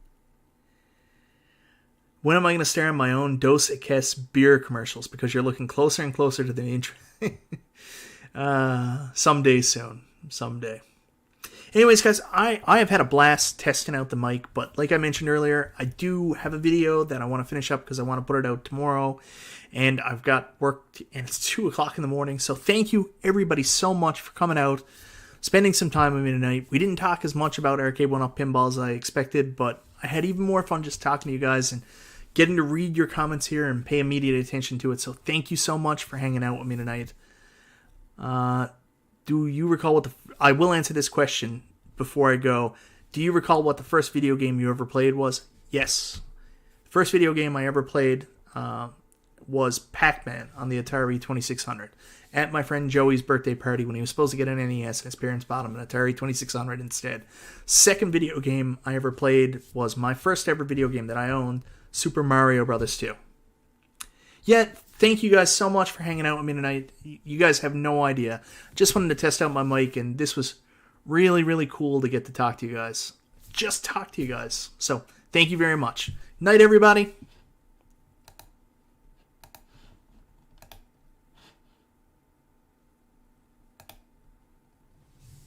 When am I going to star in my own Dos Equis beer commercials? Because you're looking closer and closer to the intro. Someday soon. Someday. Anyways, guys, I have had a blast testing out the mic, but like I mentioned earlier, I do have a video that I want to finish up because I want to put it out tomorrow, and I've got work, and it's 2 o'clock in the morning, so thank you, everybody, so much for coming out, spending some time with me tonight. We didn't talk as much about Arcade1Up Pinball as I expected, but I had even more fun just talking to you guys and getting to read your comments here and pay immediate attention to it. So thank you so much for hanging out with me tonight. Do you recall what I will answer this question before I go. Do you recall what the first video game you ever played was? Yes. The first video game I ever played was Pac-Man on the Atari 2600 at my friend Joey's birthday party when he was supposed to get an NES and his parents bought him an Atari 2600 instead. Second video game I ever played was my first ever video game that I owned, Super Mario Bros. 2. Yeah, thank you guys so much for hanging out with me tonight. You guys have no idea. Just wanted to test out my mic, and this was really, really cool to get to talk to you guys. Just talk to you guys. So, thank you very much. Night, everybody.